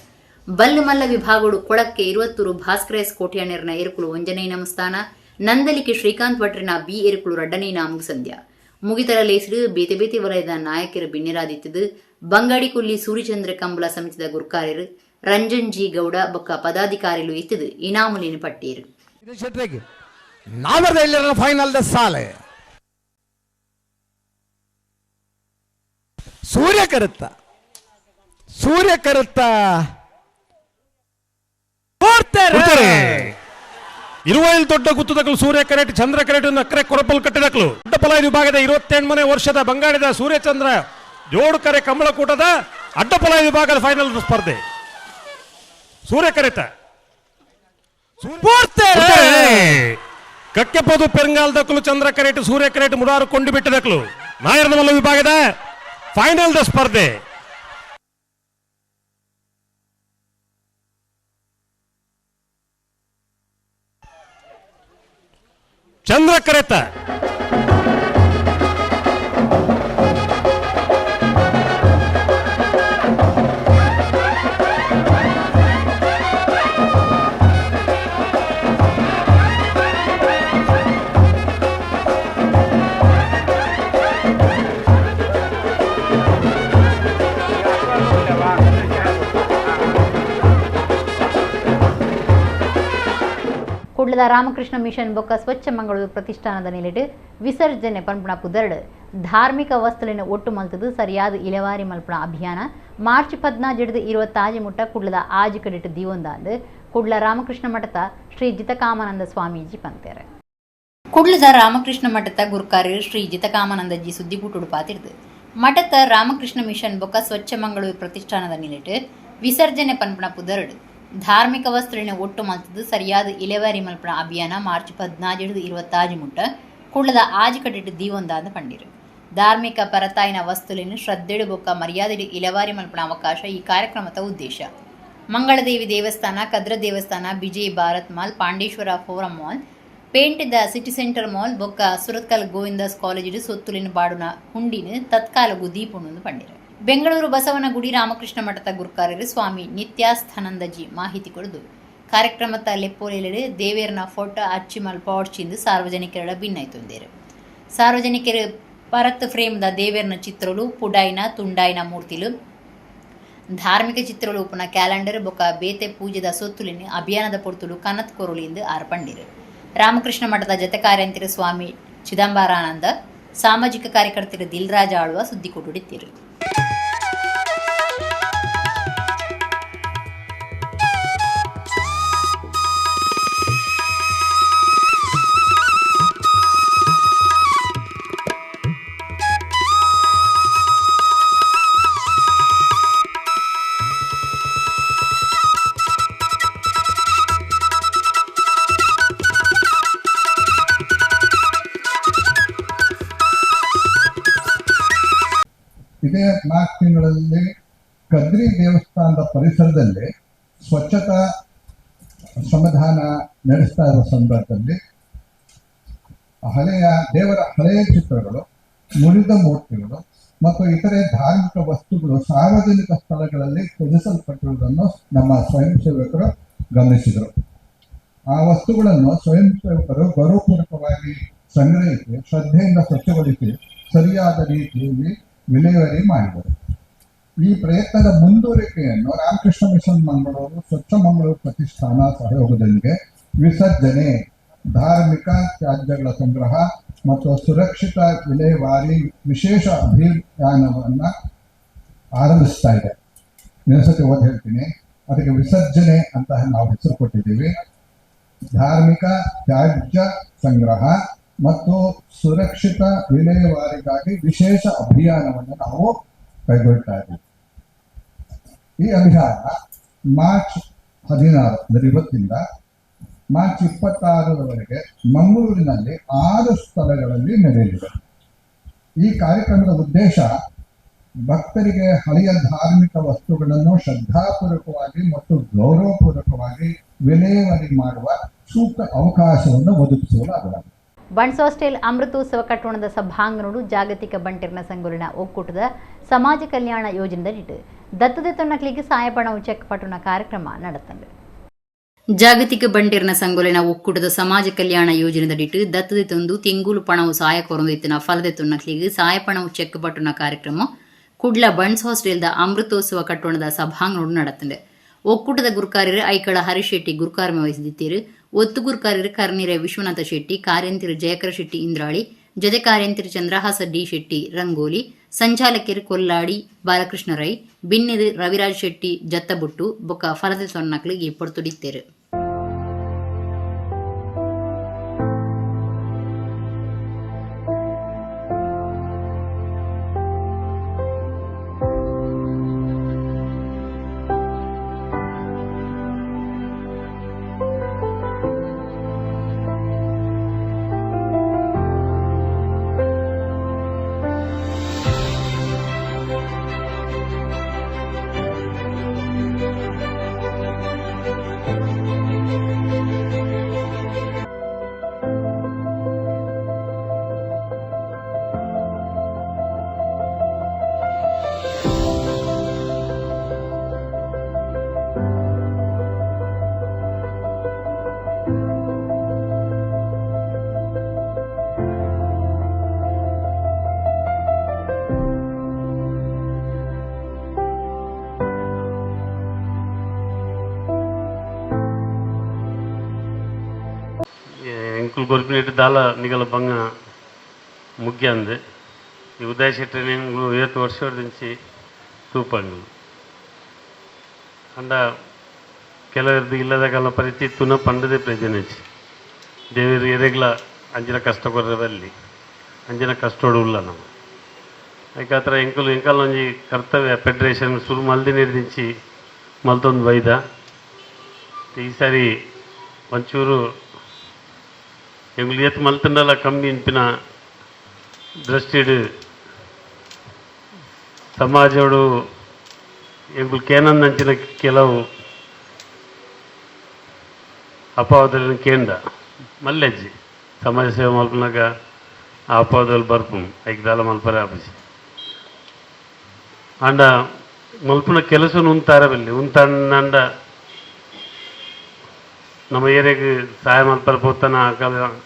ಬಲ್ಲು ಮಲ್ಲ ವಿಭಾಗಗಳು ಕೊಳಕ್ಕೆ 20 ಭಾಸ್ಕರ ಎಸ್ ಕೋಟ್ಯಾಣರ್ನ ಎರುಕುಳು ಒಂಜನೆ ಇನಾಮು ಸ್ಥಾನ ನಂದಲಿಕೆ ಶ್ರೀಕಾಂತ್ ಭಟ್ರನ ಬಿ ಎರುಕುಳು ರಡ್ಡನೆ ಇನಾಮು ಸಂಧ್ಯ ಮುಗಿತರ ಲೇಸಿಡು ಬೇತೆ ಬೇತೆ ವಲಯದ ನಾಯಕರು ಬಿನ್ನಿರಾದಿತ್ತದು ಬಂಗಾಡಿ ಕುಲ್ಲಿ ಸೂರ್ಯಚಂದ್ರ ಕಂಬಳ ಸಮಿತಿದ ಗುರ್ಕಾರ್ಯರು ರಂಜನ್ ಜಿ ಗೌಡ ಬೊಕ್ಕ ಪದಾಧಿಕಾರಿಗಳು ಇತ್ತದು ಇನಾಮುಲಿನ ಪಟ್ಟಿಯರು ಫೈನಲ್ ಸಾಲೆ ಸೂರ್ಯ ಕರುತ್ತ ಇರುವೈಲ್ ದೊಡ್ಡ ಗುತ್ತುದಗಳು ಸೂರ್ಯ ಕರೆಟ್ ಚಂದ್ರ ಕರೆಟ್ ನಕ್ರೆ ಕೊರಪಲ್ ಕಟ್ಟಿದಕ್ಲು ಅಡ್ಡಪಲಾಯ ವಿಭಾಗದ 28ನೇ ವರ್ಷದ ಬಂಗಾಡಿದ ಸೂರ್ಯಚಂದ್ರ ಜೋಡು ಕರೆ ಕಂಬಳಕೂಟದ ಅಡ್ಡಪಲಾಯ ವಿಭಾಗದ ಫೈನಲ್ ಸ್ಪರ್ಧೆ ಸೂರ್ಯ ಕರೆತ ಕಕ್ಕೆಪೋದು ಪೆರಂಗಾಲ್ದಕ್ಲು ಚಂದ್ರ ಕರೆಟ್ ಸೂರ್ಯ ಕರೆಟ್ ಮುಡಾರು ಕೊಂಡು ಬಿಟ್ಟಿದಕ್ಲು ನಾಯರದ ಮಲ್ಲ ವಿಭಾಗದ ಫೈನಲ್ ದ ಸ್ಪರ್ಧೆ ಚಂದ್ರ ಕರೆತ ಕುಡ್ಲದ ರಾಮಕೃಷ್ಣ ಮಿಷನ್ ಬೊಕ್ಕ ಸ್ವಚ್ಛ ಮಂಗಳೂರು ಪ್ರತಿಷ್ಠಾನದ ನಿಲಿಟ್ಟು ವಿಸರ್ಜನೆ ಪಂಪಣ ಪುದರ್ಡ್ ಧಾರ್ಮಿಕ ವಸ್ತುಲಿನ ಒಟ್ಟು ಮಲ್ತದು ಸರಿಯಾದ ಇಲೆವಾರಿ ಮಲ್ಪಣ ಅಭಿಯಾನ ಮಾರ್ಚ್ 14-25 ಮುಟ್ಟ ಕುಡ್ಲದ ಆಜು ಕಡಿಟ್ಟು ದೀವೊಂದಾಂದು ಕುಡ್ಲ ರಾಮಕೃಷ್ಣ ಮಠದ ಶ್ರೀ ಜಿತಕಾಮಾನಂದ ಸ್ವಾಮೀಜಿ ಪಂಕ್ತಾರೆ ಕುಡ್ಲದ ರಾಮಕೃಷ್ಣ ಮಠದ ಗುರುಕಾರ್ಯರು ಶ್ರೀ ಜಿತಕಾಮಾನಂದಜಿ ಸುದ್ದಿಪುಟುಡು ಪಾತಿರ್ದು ಮಠದ ರಾಮಕೃಷ್ಣ ಮಿಷನ್ ಬೊಕ್ಕ ಸ್ವಚ್ಛ ಮಂಗಳೂರು ಪ್ರತಿಷ್ಠಾನದ ನಿಲಿಟ್ಟು ವಿಸರ್ಜನೆ ಪಂಪಣ ಪುದರ್ಡ್ ಧಾರ್ಮಿಕ ವಸ್ತುಲಿನ ಒಟ್ಟು ಮಲ್ತದು ಸರಿಯಾದ ಇಲೆವಾರಿ ಮಲ್ಪಣ ಅಭಿಯಾನ ಮಾರ್ಚ್ 14-25 ಮುಟ್ಟ ಕುಳ್ಳದ ಆಜು ಕಟ್ಟಿಟ್ಟು ದೀವೊಂದಾದ ಪಂಡಿರು ಧಾರ್ಮಿಕ ಪರತಾಯಿನ ವಸ್ತುಲಿನ ಶ್ರದ್ಧೆಡು ಬೊಕ್ಕ ಮರ್ಯಾದೆಡು ಇಲೆವಾರಿ ಮಲ್ಪಣ ಅವಕಾಶ ಈ ಕಾರ್ಯಕ್ರಮದ ಉದ್ದೇಶ ಮಂಗಳದೇವಿ ದೇವಸ್ಥಾನ ಕದ್ರ ದೇವಸ್ಥಾನ Bejai Bharath mall Pandeshwar forum mall ಪೇಂಟ್ ದ ಸಿಟಿ ಸೆಂಟರ್ ಮಾಲ್ ಬೊಕ್ಕ ಸುರತ್ಕಲ್ ಗೋವಿಂದಾಸ್ ಕಾಲೇಜಿಡು ಸೊತ್ತುಲಿನ ಬಾಡುನ ಹುಂಡಿನ ತತ್ಕಾಲಗು ದೀಪುಣ್ಣು ಪಂಡಿರು ಬೆಂಗಳೂರು ಬಸವನಗುಡಿ ರಾಮಕೃಷ್ಣ ಮಠದ ಗುರುಕಾರ್ಯರು ಸ್ವಾಮಿ ನಿತ್ಯಾಸ್ಥಾನಂದಜಿ ಮಾಹಿತಿ ಕೊಡದು ಕಾರ್ಯಕ್ರಮದ ಲೆಪ್ಪೋಲೆಲೆಡು ದೇವೇರ್ನ ಫೋಟೋ ಅಚ್ಚಿಮಲ್ ಪಾಡ್ಚಿಂದು ಸಾರ್ವಜನಿಕರ ಭಿನ್ನೈತೊಂದೇರು ಸಾರ್ವಜನಿಕರು ಪರತ್ ಫ್ರೇಮ್ದ ದೇವೇರ್ನ ಚಿತ್ರಲು ಪುಡಾಯಿನ ತುಂಡಾಯಿನ ಮೂರ್ತಿಲು ಧಾರ್ಮಿಕ ಚಿತ್ರಲು ಉಪನ ಕ್ಯಾಲೆಂಡರ್ ಬೊಕ್ಕ ಬೇತೆ ಪೂಜೆದ ಸೊತ್ತುಲಿನ ಅಭಿಯಾನದ ಪೊರ್ತುಲು ಕನತ್ ಕೊರುಳಿಂದು ಆರ್ಪಂಡಿರು ರಾಮಕೃಷ್ಣ ಮಠದ ಜತೆ ಕಾರ್ಯಂತಿರು ಸ್ವಾಮಿ ಚಿದಂಬರಾನಂದ ಸಾಮಾಜಿಕ ಕಾರ್ಯಕರ್ತರು ದಿಲ್ರಾಜ ಆಳ್ವ ಸುದ್ದಿ ಕೊಡುತ್ತಿರು ಇದೇ 4 ತಿಂಗಳಲ್ಲಿ ಕದ್ರಿ ದೇವಸ್ಥಾನದ ಪರಿಸರದಲ್ಲಿ ಸ್ವಚ್ಛತಾ ಸಮಾಧಾನ ನಡೆಸ್ತಾ ಇರುವ ಸಂದರ್ಭದಲ್ಲಿ ದೇವರ ಹಳೆಯ ಚಿತ್ರಗಳು, ಮುರಿದ ಮೂರ್ತಿಗಳು ಮತ್ತು ಇತರೆ ಧಾರ್ಮಿಕ ವಸ್ತುಗಳು ಸಾರ್ವಜನಿಕ ಸ್ಥಳಗಳಲ್ಲಿ ತ್ಯಜಿಸಲ್ಪಟ್ಟಿರುವುದನ್ನು ನಮ್ಮ ಸ್ವಯಂ ಸೇವಕರು ಗಮನಿಸಿದರು. ಆ ವಸ್ತುಗಳನ್ನು ಸ್ವಯಂ ಸೇವಕರು ಗೌರವಪೂರ್ವಕವಾಗಿ ಸಂಗ್ರಹಿಸಿ ಶ್ರದ್ಧೆಯಿಂದ ಸ್ವಚ್ಛಗೊಳಿಸಿ ಸರಿಯಾದ ರೀತಿಯಲ್ಲಿ ವಿಲೇವಾರಿ ಮಾಡಿದರು. ಈ ಪ್ರಯತ್ನದ ಮುಂದುವರಿಕೆಯನ್ನು ರಾಮಕೃಷ್ಣ ಮಿಷನ್ ಮಂಗಳೂರು ಸ್ವಚ್ಛ ಮಂಗಳೂರು ಪ್ರತಿಷ್ಠಾನ ಸಹಯೋಗದೊಂದಿಗೆ ವಿಸರ್ಜನೆ, ಧಾರ್ಮಿಕ ತ್ಯಾಜ್ಯಗಳ ಸಂಗ್ರಹ ಮತ್ತು ಸುರಕ್ಷಿತ ವಿಲೇವಾರಿ ವಿಶೇಷ ಅಭಿಯಾನವನ್ನು ಆರಂಭಿಸ್ತಾ ಇದೆ. ಇನ್ನೊಂದ್ಸತಿ ಓದಿ ಹೇಳ್ತೀನಿ. ಅದಕ್ಕೆ ವಿಸರ್ಜನೆ ಅಂತ ನಾವು ಹೆಸರು ಕೊಟ್ಟಿದ್ದೀವಿ. ಧಾರ್ಮಿಕ ತ್ಯಾಜ್ಯ ಸಂಗ್ರಹ ಮತ್ತು ಸುರಕ್ಷಿತ ವಿಲೇವಾರಿಗಾಗಿ ವಿಶೇಷ ಅಭಿಯಾನವನ್ನು ನಾವು ಕೈಗೊಳ್ತಾ ಇದ್ದೀವಿ. ಈ ಅಭಿಯಾನ ಮಾರ್ಚ್ 16 ಅಂದರೆ ಇವತ್ತಿಂದ ಮಾರ್ಚ್ 26ರವರೆಗೆ ಮಂಗಳೂರಿನಲ್ಲಿ 6 ಸ್ಥಳಗಳಲ್ಲಿ ನಡೆಯಲಿದೆ. ಈ ಕಾರ್ಯಕ್ರಮದ ಉದ್ದೇಶ ಭಕ್ತರಿಗೆ ಹಳೆಯ ಧಾರ್ಮಿಕ ವಸ್ತುಗಳನ್ನು ಶ್ರದ್ಧಾಪೂರ್ವಕವಾಗಿ ಮತ್ತು ಗೌರವಪೂರ್ವಕವಾಗಿ ವಿಲೇವಾರಿ ಮಾಡುವ ಸೂಕ್ತ ಅವಕಾಶವನ್ನು ಒದಗಿಸಲಾಗುತ್ತದೆ. ಬಣ್ಸ್ ಹಾಸ್ಟೆಲ್ ಅಮೃತೋತ್ಸವ ಕಟ್ಟೋಣದ ಸಭಾಂಗಣಗಳು ಜಾಗತಿಕ ಬಂಟೆರ್ನ ಸಂಘುಲಿನ ಒಕ್ಕೂಟದ ಸಮಾಜ ಕಲ್ಯಾಣ ಯೋಜನೆದಡಿಟ್ಟು ದತ್ತದೆತ್ತೊನ್ನಕ್ಲಿಗೆ ಸಹಾಯಪಣವು ಚೆಕ್ ಪಟ್ಟಣ ಕಾರ್ಯಕ್ರಮ ನಡೆತಂದೆ. ಜಾಗತಿಕ ಬಂಟೆರ್ನ ಸಂಘುಲಿನ ಒಕ್ಕೂಟದ ಸಮಾಜ ಕಲ್ಯಾಣ ಯೋಜನೆದಡಿಟ್ಟು ದತ್ತದೆತ್ತೊಂದು ತಿಂಗೂಲು ಪಣವು ಸಹಾಯ ಕೊರೊಂದಿತ್ತಿನ ಫಲದೆತ್ತೊನ್ನಕ್ಲಿಗೆ ಸಹಾಯಪಣವು ಚೆಕ್ ಪಟ್ಟಣ ಕಾರ್ಯಕ್ರಮ ಕುಡ್ಲ ಬಣ್ಸ್ ಹಾಸ್ಟೆಲ್ದ ಅಮೃತೋತ್ಸವ ಕಟ್ಟೋಣದ ಸಭಾಂಗಣಗಳು ನಡೆತಂದೆ. ಒಕ್ಕೂಟದ ಗುರುಕಾರ್ಯರು ಐಕಳ ಹರೀಶ್ ಶೆಟ್ಟಿ ಗುರುಕಾರ್ಯ ವಹಿಸಿದ್ದಿರು. ಒತ್ತು ಗುರುಕಾರ್ಯರು ಕರ್ನಿರೆ ವಿಶ್ವನಾಥ ಶೆಟ್ಟಿ, ಕಾರ್ಯಂತಿರು ಜಯಕರ ಶೆಟ್ಟಿ ಇಂದ್ರಾಳಿ, ಜೊತೆ ಕಾರ್ಯಂತಿರು ಚಂದ್ರಹಾಸ ಡಿ ಶೆಟ್ಟಿ ರಂಗೋಲಿ, ಸಂಚಾಲಕಿಯರು ಕೊಲ್ಲಾಡಿ ಬಾಲಕೃಷ್ಣ ರೈ, ಬಿನ್ನಿರು ರವಿರಾಜ್ ಶೆಟ್ಟಿ ಜತ್ತಬುಟ್ಟು ಬೊಕ್ಕ ಫಲದ ಸೊನ್ನಕ್ಲಿಗೆ ಪೊರ್ತುಡಿತ್ತೇರು. ಎಂಕುಲು ಗೊರ್ಪಿನೆಟ್ಟು ದಾಲ ನಿಗಲ ಬಂಗ ಮುಗ್ಯ ಅಂದೆ ಈ ಉದಯ ಶೆಟ್ಟಿ ಎಂಗ್ಲು 50 ವರ್ಷದಿಂಚಿ ತೂಪಂಗ್ಲು ಅಂಡ ಕೆಲವರದ್ದು ಇಲ್ಲದ ಕಾಲ ಪರಿಚಿತ್ತುನ ಪಂಡದೆ ಪ್ರಯೋಜನಿಸಿ ದೇವರು ಎರೆಗ್ಲ ಅಂಜಿನ ಕಷ್ಟ ಕೊರ್ರದಲ್ಲಿ ಅಂಜಿನ ಕಷ್ಟೋಡು ಉಲ್ಲ ನಮ್ಮ ಅದಕ್ಕೆ ಆ ಥರ ಎಂಕಲ್ ಒಂಜಿ ಕರ್ತವ್ಯ ಫೆಡ್ರೇಷನ್ ಶುರು ಮಲ್ದಿನ ಹಿಡಿದಿಂಚಿ ಮಲ್ತೊಂದು ಬೈದ ಈ ಸಾರಿ ಒಂಚೂರು ಎಂಗ್ಲು ಎತ್ತು ಮಲ್ತಂಡಲ್ಲ ಕಮ್ಮಿ ಇಂಪಿನ ದೃಷ್ಟಿಡು ಸಮಾಜೋಡು ಎಂಗ್ಲು ಕೇನಂದಂಚಿನ ಕೆಲವು ಅಪವಾದಗಳನ್ನು ಕೇಂದ ಮಲ್ಲೆಜ್ಜಿ ಸಮಾಜ ಸೇವೆ ಮಲ್ಪನಾಗ ಆ ಅಪವಾದಲ್ಲಿ ಬರ್ಪು ಐಕ್ದಾಲ ಮಲ್ಪರೆ ಆಪಿಸಿ ಅಂಡ ಮಲ್ಪನ ಕೆಲಸ ಉಂತಾರಬಲ್ಲಿ ಉಂತಂಡ ನಮ್ಮ ಏರಿಯಾಗೆ ಸಹಾಯ ಮಲ್ಪರ ಪೋತಾನ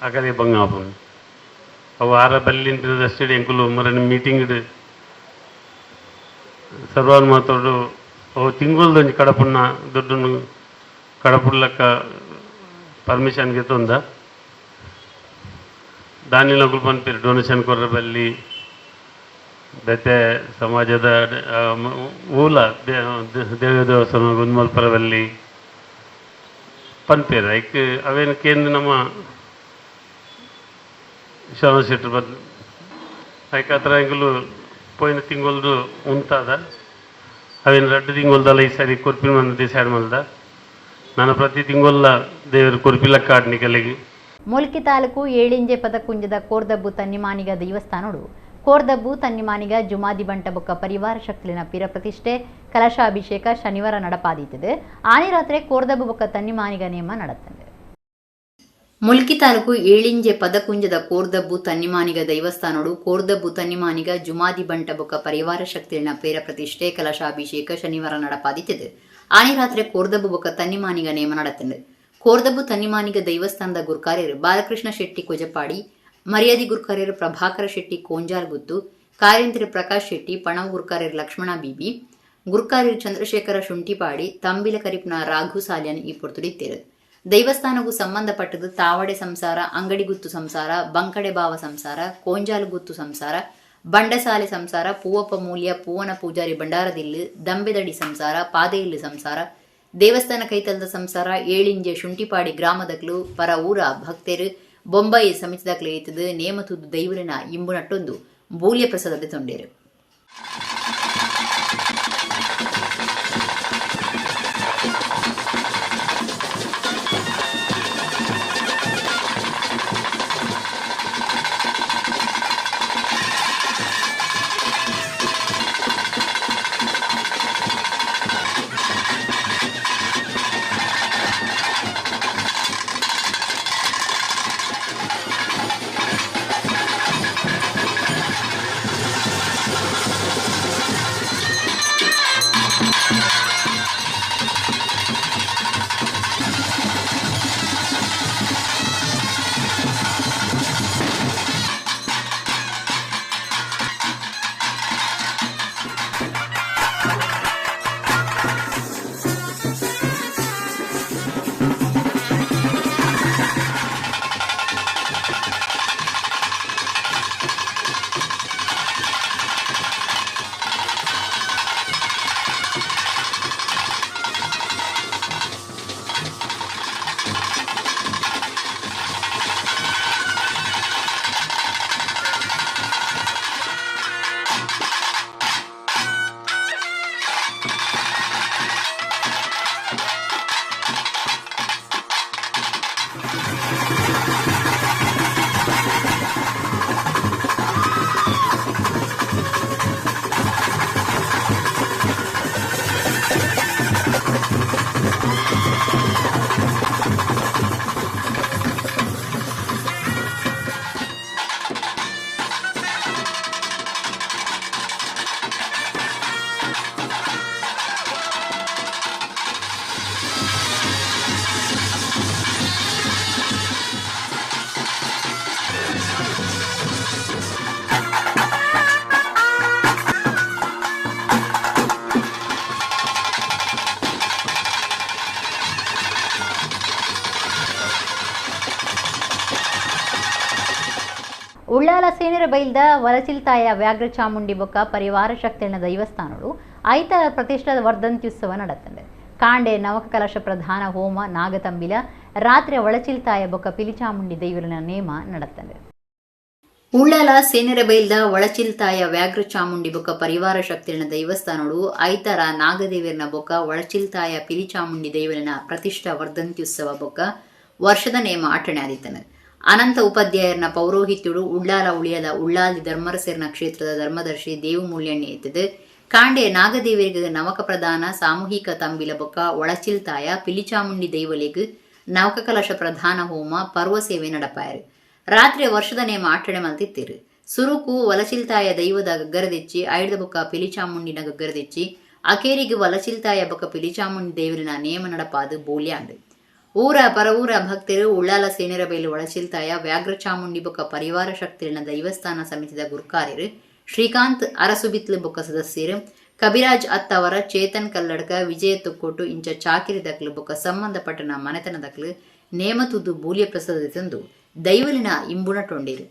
ಅಕಲೆ ಬಂಗ ಆಪನು ಅವು ಆರ ಬಲ್ಲಿಂಟದಷ್ಟೇ ಎಂಕುಲು ಮರಣ ಮೀಟಿಂಗ್ ಸರ್ವಾನ್ ಮಾತಾಡು ಅವು ತಿಂಗಳದೊಂದು ಕಡಪುಣ್ಣ ದುಡ್ಡನ್ನು ಕಡಪುಡ್ಲಕ್ಕ ಪರ್ಮಿಷನ್ಗೆ ತೊಂದ ದಾನಿಲ ಪನ್ಪೇರು ಡೊನೇಷನ್ ಕೊರ್ರ ಬಲ್ಲಿ ಬೇತೆ ಸಮಾಜದ ಊಲ ದೇವ ದೇವಸ್ಥಾನ ಗುಂದ್ಮಲ್ಪರ ಬಲ್ಲಿ ಪನ್ಪೇರು ಐಕ್ ಅವೇನು ಕೇಂದ್ರ ನಮ್ಮ ಶ್ರವಣ ಶೆಟ್ರು ಬಂದು ಐಕ್ ಆ ಥರ ಎಂಗಲು ಪೋಯಿನ ತಿಂಗಳದು ಉಂಟಾದ ಅವೇನು 2 ತಿಂಗಳದಲ್ಲ ಈ ಸಾರಿ ಕೊರ್ಪಿನ ಒಂದು ಡಿಸೈಡ್ ಮಾಡ್ದ ನಾನು ಪ್ರತಿ ತಿಂಗಳ ದೇವರು ಕೊರ್ಪಿಲ ಕಾಡ್ನಿಕಲಿಗೆ ಮೂಲ್ಕಿ ತಾಲೂಕು ಏಳಿಂಜೆ ಪದಕುಂಜದ ಕೋರ್ದಬ್ಬು ತನ್ನಿಮಾನಿಗ ದೇವಸ್ಥಾನಡು ಕೋರ್ದಬ್ಬು ತನ್ನಿಮಾನಿಗ ಜುಮಾದಿ ಬಂಟ ಬೊಕ್ಕ ಪರಿವಾರ ಶಕ್ತಿನ ಪಿರ ಪ್ರತಿಷ್ಠೆ ಕಲಶಾಭಿಷೇಕ ಶನಿವಾರ ನಡಪಾದೀತದೆ. ಆನೆ ರಾತ್ರಿ ಕೋರ್ದಬ್ಬು ಬೊಕ್ಕ ತನ್ನಿಮಾನಿಗ ನೇಮ ನಡೆತದೆ. ಮುಲ್ಕಿ ತಾಲೂಕು ಏಳಿಂಜೆ ಪದಕುಂಜದ ಕೋರ್ದಬ್ಬು ತನ್ನಿಮಾನಿಗ ದೇವಸ್ಥಾನಡು ಕೋರ್ದಬ್ಬು ತನ್ನಿಮಾನಿಗ ಜುಮಾದಿ ಬಂಟ ಬೊಕ್ಕ ಪರಿವಾರ ಶಕ್ತಿನ ಪಿರ ಪ್ರತಿಷ್ಠೆ ಕಲಶಾಭಿಷೇಕ ಶನಿವಾರ ನಡಪಾದೀತದೆ. ಆನೆ ರಾತ್ರಿ ಕೋರ್ದಬ್ಬು ಬೊಕ್ಕ ತನ್ನಿಮಾನಿಗ ನೇಮ ನಡೆತದೆ. ಕೋರ್ದಬ್ಬು ತನ್ನಿಮಾನಿಗ ದೇವಸ್ಥಾನದ ಗುರುಕಾರ್ಯರು ಬಾಲಕೃಷ್ಣ ಶೆಟ್ಟಿ ಕೊಜಪಾಡಿ, ಮರ್ಯಾದಿ ಗುರುಕಾರ್ಯರು ಪ್ರಭಾಕರ ಶೆಟ್ಟಿ ಕೋಂಜಾಲ್ಗುತ್ತು, ಕಾರ್ಯಂತ್ರಿ ಪ್ರಕಾಶ್ ಶೆಟ್ಟಿ, ಪಣವ ಗುರುಕಾರ್ಯರು ಲಕ್ಷ್ಮಣ ಬೀಬಿ, ಗುರುಕಾರ್ಯರು ಚಂದ್ರಶೇಖರ ಶುಂಠಿಪಾಡಿ, ತಂಬಿಲ ಕರಿಪ್ನ ರಾಘು ಸಾಲ್ಯನ್ ಈ ಪೊರ್ತುಡಿತ್ತೇರು. ದೇವಸ್ಥಾನಕ್ಕೂ ಸಂಬಂಧಪಟ್ಟದು ತಾವಡೆ ಸಂಸಾರ, ಅಂಗಡಿ ಗುತ್ತು ಸಂಸಾರ, ಬಂಕಡೆ ಭಾವ ಸಂಸಾರ, ಕೋಂಜಾಲು ಗುತ್ತು ಸಂಸಾರ, ಬಂಡಸಾಲೆ ಸಂಸಾರ ಪೂವಪ್ಪ ಮೂಲ್ಯ ಪೂವನ ಪೂಜಾರಿ ಬಂಡಾರದಿಲ್ಲು ದಂಬೆದಡಿ ಸಂಸಾರ ಪಾದೆಯಿಲ್ಲು ಸಂಸಾರ ದೇವಸ್ಥಾನ ಕೈತಲದ ಸಂಸಾರ ಏಳಿಂಜೆ ಶುಂಠಿಪಾಡಿ ಗ್ರಾಮದಕ್ಲು ಪರ ಊರ ಭಕ್ತರು ಬೊಂಬಾಯಿ ಸಮಿತಿದಕ್ಲು ಏತದು ನೇಮತುದು ದೈವಲಿನ ಇಂಬುನಟ್ಟೊಂದು ಬೂಲ್ಯ ಪ್ರಸಾದದ ತೊಂಡೇರು. ಉಳ್ಳಾಲ ಸೇನೆರ ಬೈಲ್ದ ವಲಚಿಲ್ತಾಯ ವ್ಯಾಘ್ರ ಚಾಮುಂಡಿ ಬೊಕ್ಕ ಪರಿವಾರ ಶಕ್ತಿನ ದೈವಸ್ಥಾನಗಳು ಐತರ ಪ್ರತಿಷ್ಠಾದ ವರ್ಧಂತ್ಯುತ್ಸವ ನಡೆತಂದೆ. ಕಾಂಡೆ ನವಕ ಕಲಶ ಪ್ರಧಾನ ಹೋಮ ನಾಗತಂಬಿಲ ರಾತ್ರಿ ವಳಚಿಲ್ತಾಯ ಬೊಕ್ಕ ಪಿಲಿಚಾಮುಂಡಿ ದೈವರನ ನೇಮ ನಡೆತಂದೆ. ಉಳ್ಳಾಲ ಸೇನೆರ ಬೈಲ್ದ ವಳಚಿಲ್ತಾಯ ವ್ಯಾಘ್ರ ಚಾಮುಂಡಿ ಬೊಕ್ಕ ಪರಿವಾರ ಶಕ್ತಿನ ದೈವಸ್ಥಾನಗಳು ಐತರ ನಾಗದೇವಿಯರ್ನ ಬೊಕ್ಕ ವಳಚಿಲ್ತಾಯ ಪಿಲಿಚಾಮುಂಡಿ ದೈವರನ ಪ್ರತಿಷ್ಠಾ ವರ್ಧಂತ್ಯುತ್ಸವ ಬೊಕ್ಕ ವರ್ಷದ ನೇಮ ಆಟಣೆ ಆದಿತ್ತನೆ. ಅನಂತ ಉಪಾಧ್ಯಾಯರ್ನ ಪೌರೋಹಿತ್ಯುಡು ಉಳ್ಳಾಲ ಉಳಿಯದ ಉಳ್ಳಾಲಿ ಧರ್ಮರಸೇರ್ನ ಕ್ಷೇತ್ರದ ಧರ್ಮದರ್ಶಿ ದೇವುಮೂಲ್ಯಣ್ಣೆ ಎತ್ತದು ಕಾಂಡೆ ನಾಗದೇವಿಗೆ ನವಕ ಪ್ರಧಾನ ಸಾಮೂಹಿಕ ತಂಬಿಲ ಬೊಕ್ಕ ಒಳಚಿಲ್ತಾಯ ಪಿಲಿಚಾಮುಂಡಿ ದೈವಲಿಗ್ ನವಕ ಕಲಶ ಪ್ರಧಾನ ಹೋಮ ಪರ್ವ ಸೇವೆ ನಡಪಾಯರು. ರಾತ್ರಿ ವರ್ಷದ ನೇಮ ಆಟಣೆ ಮಲ್ತಿತ್ತಿರು. ಸುರುಕು ವಲಚಿಲ್ತಾಯ ದೈವದ ಗಗ್ಗರದೆಚ್ಚಿ ಐಡ್ದ ಬೊಕ್ಕ ಪಿಲಿಚಾಮುಂಡಿನ ಗಗ್ಗರದೆಚ್ಚಿ ಅಕೇರಿಗೆ ವಲಚಿಲ್ತಾಯ ಬೊಕ್ಕ ಪಿಲಿಚಾಮುಂಡಿ ದೇವರಿನ ನೇಮ ನಡಪಾದು ಬೋಲ್ಯಾಂಡು. ಊರ ಪರವೂರ ಭಕ್ತರು ಉಳ್ಳಾಲ ಸೇನೆರ ಬೈಲು ಒಳಚಿಲ್ತಾಯ ವ್ಯಾಘ್ರ ಚಾಮುಂಡಿ ಬೊಕ್ಕ ಪರಿವಾರ ಶಕ್ತಿನ ದೈವಸ್ಥಾನ ಸಮಿತಿದ ಗುರುಕಾರ್ಯರು ಶ್ರೀಕಾಂತ್ ಅರಸುಬಿತ್ಲು ಬೊಕ್ಕ ಸದಸ್ಯರು ಕಬಿರಾಜ್ ಅತ್ತವರ ಚೇತನ್ ಕಲ್ಲಡ್ಕ ವಿಜಯ ತುಕ್ಕೋಟು ಇಂಚ ಚಾಕಿರಿ ದಕ್ಲು ಬೊಕ್ಕ ಸಂಬಂಧಪಟ್ಟನ ಮನೆತನ ದಕ್ಲು ನೇಮತುದ್ದು ಬೂಲ್ಯ ಪ್ರಸಾದ ತಂದು ದೈವಲಿನ ಇಂಬುಣ ಟೊಂಡೇರು.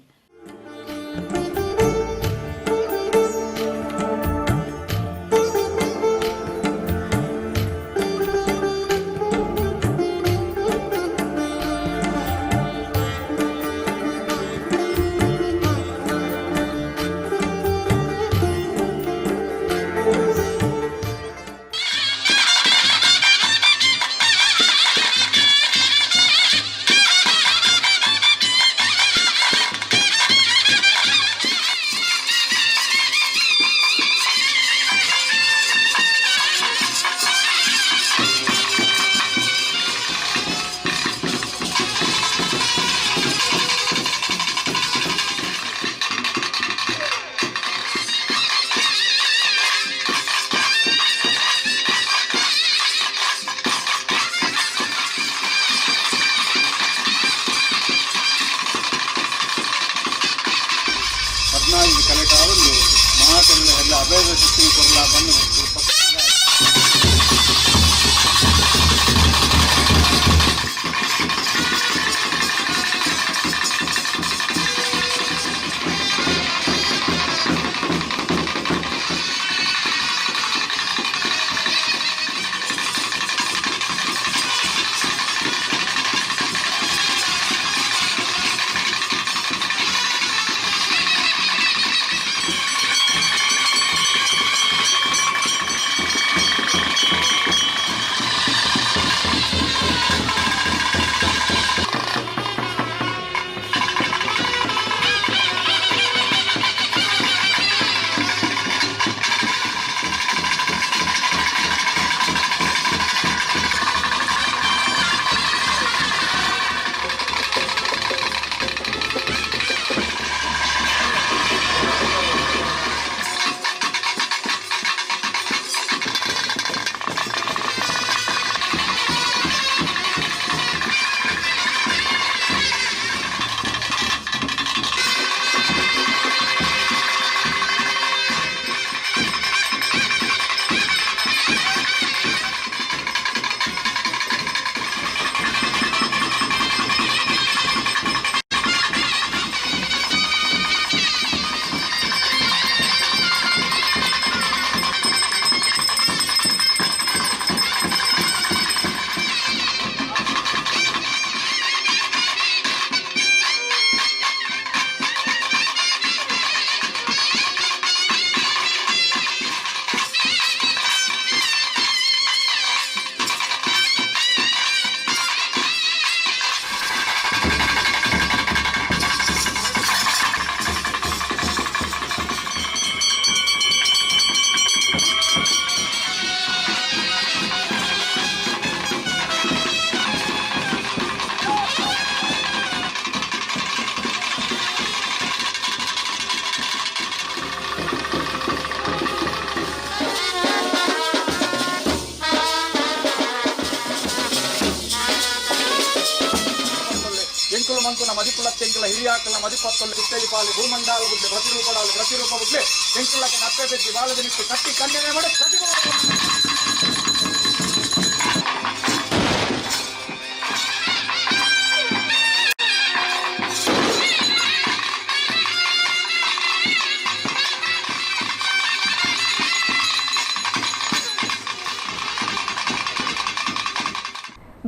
ಮಂತುನ ಮದಿಪುಳತ್ತೆಂಕಲ ಹಿರಿಯಾಕಲ ಮದಿಪತ್ತೊಲ್ಲ ಕಿತ್ತೈ ಪಾಲಿ ಭೂಮಂಡಾಲ ಬುದ್ಧಿ ಪ್ರತಿರೂಪಡಾಲು ಪ್ರತಿರೂಪ ಬುದ್ಧಿ ಎಂಕಲಕ್ಕೆ ನಪ್ಪೆ ಬೆದ್ದಿ ಬಾಲದ ನಿಟ್ಟು ಕಟ್ಟಿ ಕಣ್ಣನೆ ಮಾಡಿ ಪ್ರತಿಭಾ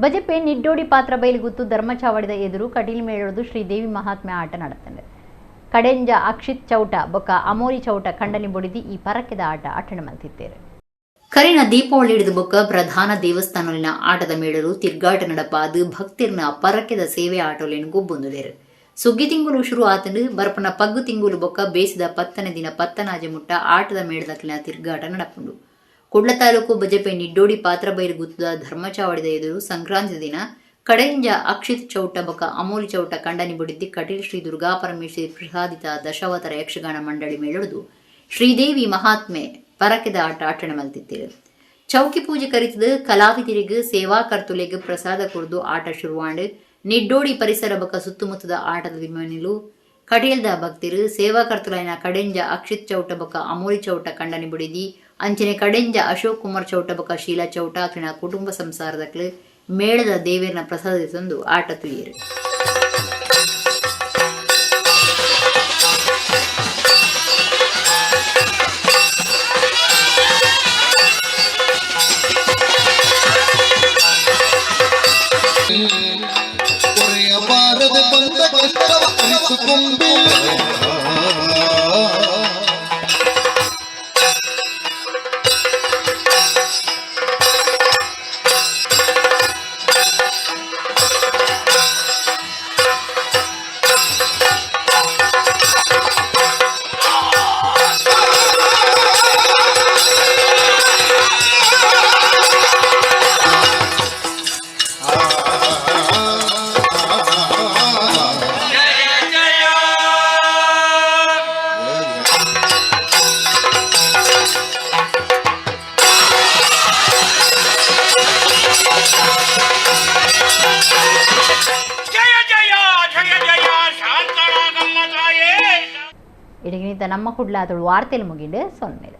ಬಜೆಪೆ ನಿಡ್ಡೋಡಿ ಪಾತ್ರ ಬಯಲುಗುತ್ತು ಧರ್ಮಚಾವಡಿದ ಎದುರು ಕಟೀಲ್ ಮೇಳೊಂದು ಶ್ರೀದೇವಿ ಮಹಾತ್ಮೆ ಆಟ ನಡೆತಂದೆ ಕಡೆಂಜ ಅಕ್ಷಿತ್ ಚೌಟ ಬೊಕ್ಕ ಅಮೋರಿ ಚೌಟ ಖಂಡನೆ ಬೊಡಿದಿ ಈ ಪರಕ್ಕೆದ ಆಟ ಅಟೆಂಡ್ ಮಲ್ತಿದ್ದೇವೆ ಕರಿನ ದೀಪಾವಳಿ ಹಿಡಿದ ಬೊಕ್ಕ ಪ್ರಧಾನ ದೇವಸ್ಥಾನಲಿನ ಆಟದ ಮೇಳಲು ತಿರ್ಗಾಟ ನಡಪಾದು ಭಕ್ತಿರ್ನ ಪರಕ್ಕೆದ ಸೇವೆ ಆಟೋಲೇನು ಗೊಬ್ಬೊಂದುದೇರು ಸುಗ್ಗಿ ತಿಂಗಳು ಶುರು ಆತಂದು ಬರ್ಪನ ಪಗ್ಗು ತಿಂಗುಲು ಬೊಕ್ಕ ಬೇಸಿದ ಪತ್ತನೇ ದಿನ ಪತ್ತನಾಜೆ ಮುಟ್ಟ ಆಟದ ಮೇಳದಕ್ಕಿನ ತಿರ್ಗಾಟ ನಡಪುಂಡು ಕುಡ್ಲ ತಾಲೂಕು ಬಜೆಪೆ ನಿಡ್ಡೋಡಿ ಪಾತ್ರ ಬೈಲುಗುತ್ತದ ಧರ್ಮಚಾವಡಿದ ಎದುರು ಸಂಕ್ರಾಂತಿ ದಿನ ಕಡೆಂಜ ಅಕ್ಷಿತ್ ಚೌಟ ಬೊಕ್ಕ ಅಮೋಲಿ ಚೌಟ ಖಂಡನೆ ಬೊಡಿದ್ದಿ ಕಟೀಲ್ ಶ್ರೀ ದುರ್ಗಾ ಪರಮೇಶ್ವರಿ ಪ್ರಸಾದಿತ ದಶಾವತಾರ ಯಕ್ಷಗಾನ ಮಂಡಳಿ ಮೇಳೊಡೆದು ಶ್ರೀದೇವಿ ಮಹಾತ್ಮೆ ಪರಕೆದ ಆಟ ಆಟಣ ಮಲ್ತಿದ್ದೇವೆ ಚೌಕಿ ಪೂಜೆ ಕರಿತದ ಕಲಾವಿದರಿಗೆ ಸೇವಾ ಕರ್ತುಲೆಗೆ ಪ್ರಸಾದ ಕುರಿದು ಆಟ ಶುರುವಾಂಡು ನಿಡ್ಡೋಡಿ ಪರಿಸರ ಬೊಕ್ಕ ಸುತ್ತಮುತ್ತದ ಆಟದ ವಿಮಾನಿಲು ಕಟೀಲ್ದ ಭಕ್ತಿರು ಸೇವಾ ಕರ್ತುಲೈನ ಕಡೆಂಜ ಅಕ್ಷಿತ್ ಚೌಟ ಬೊಕ್ಕ ಅಮೋಲಿ ಚೌಟ ಖಂಡನೆ ಬೊಡಿದಿ ಅಂಚನೆ ಕಡೆಂಜ ಅಶೋಕ್ ಕುಮಾರ್ ಚೌಟ ಬೊಕ್ಕ ಶೀಲಾ ಚೌಟ ಅಕ್ಕಿನ ಕುಟುಂಬ ಸಂಸಾರದಕ್ಕೆ ಮೇಳದ ದೇವೇರನ ಪ್ರಸಾದ ತಂದು ಆಟ ತುಳಿಯರು ಇಡಗಿನಿಂದ ನಮ್ಮ ಕುಡ್ಲಾದಳು ವಾರ್ತೆಯಲ್ಲಿ ಮುಗಿಂಡು ಸೊನ್ಮೇಲೆ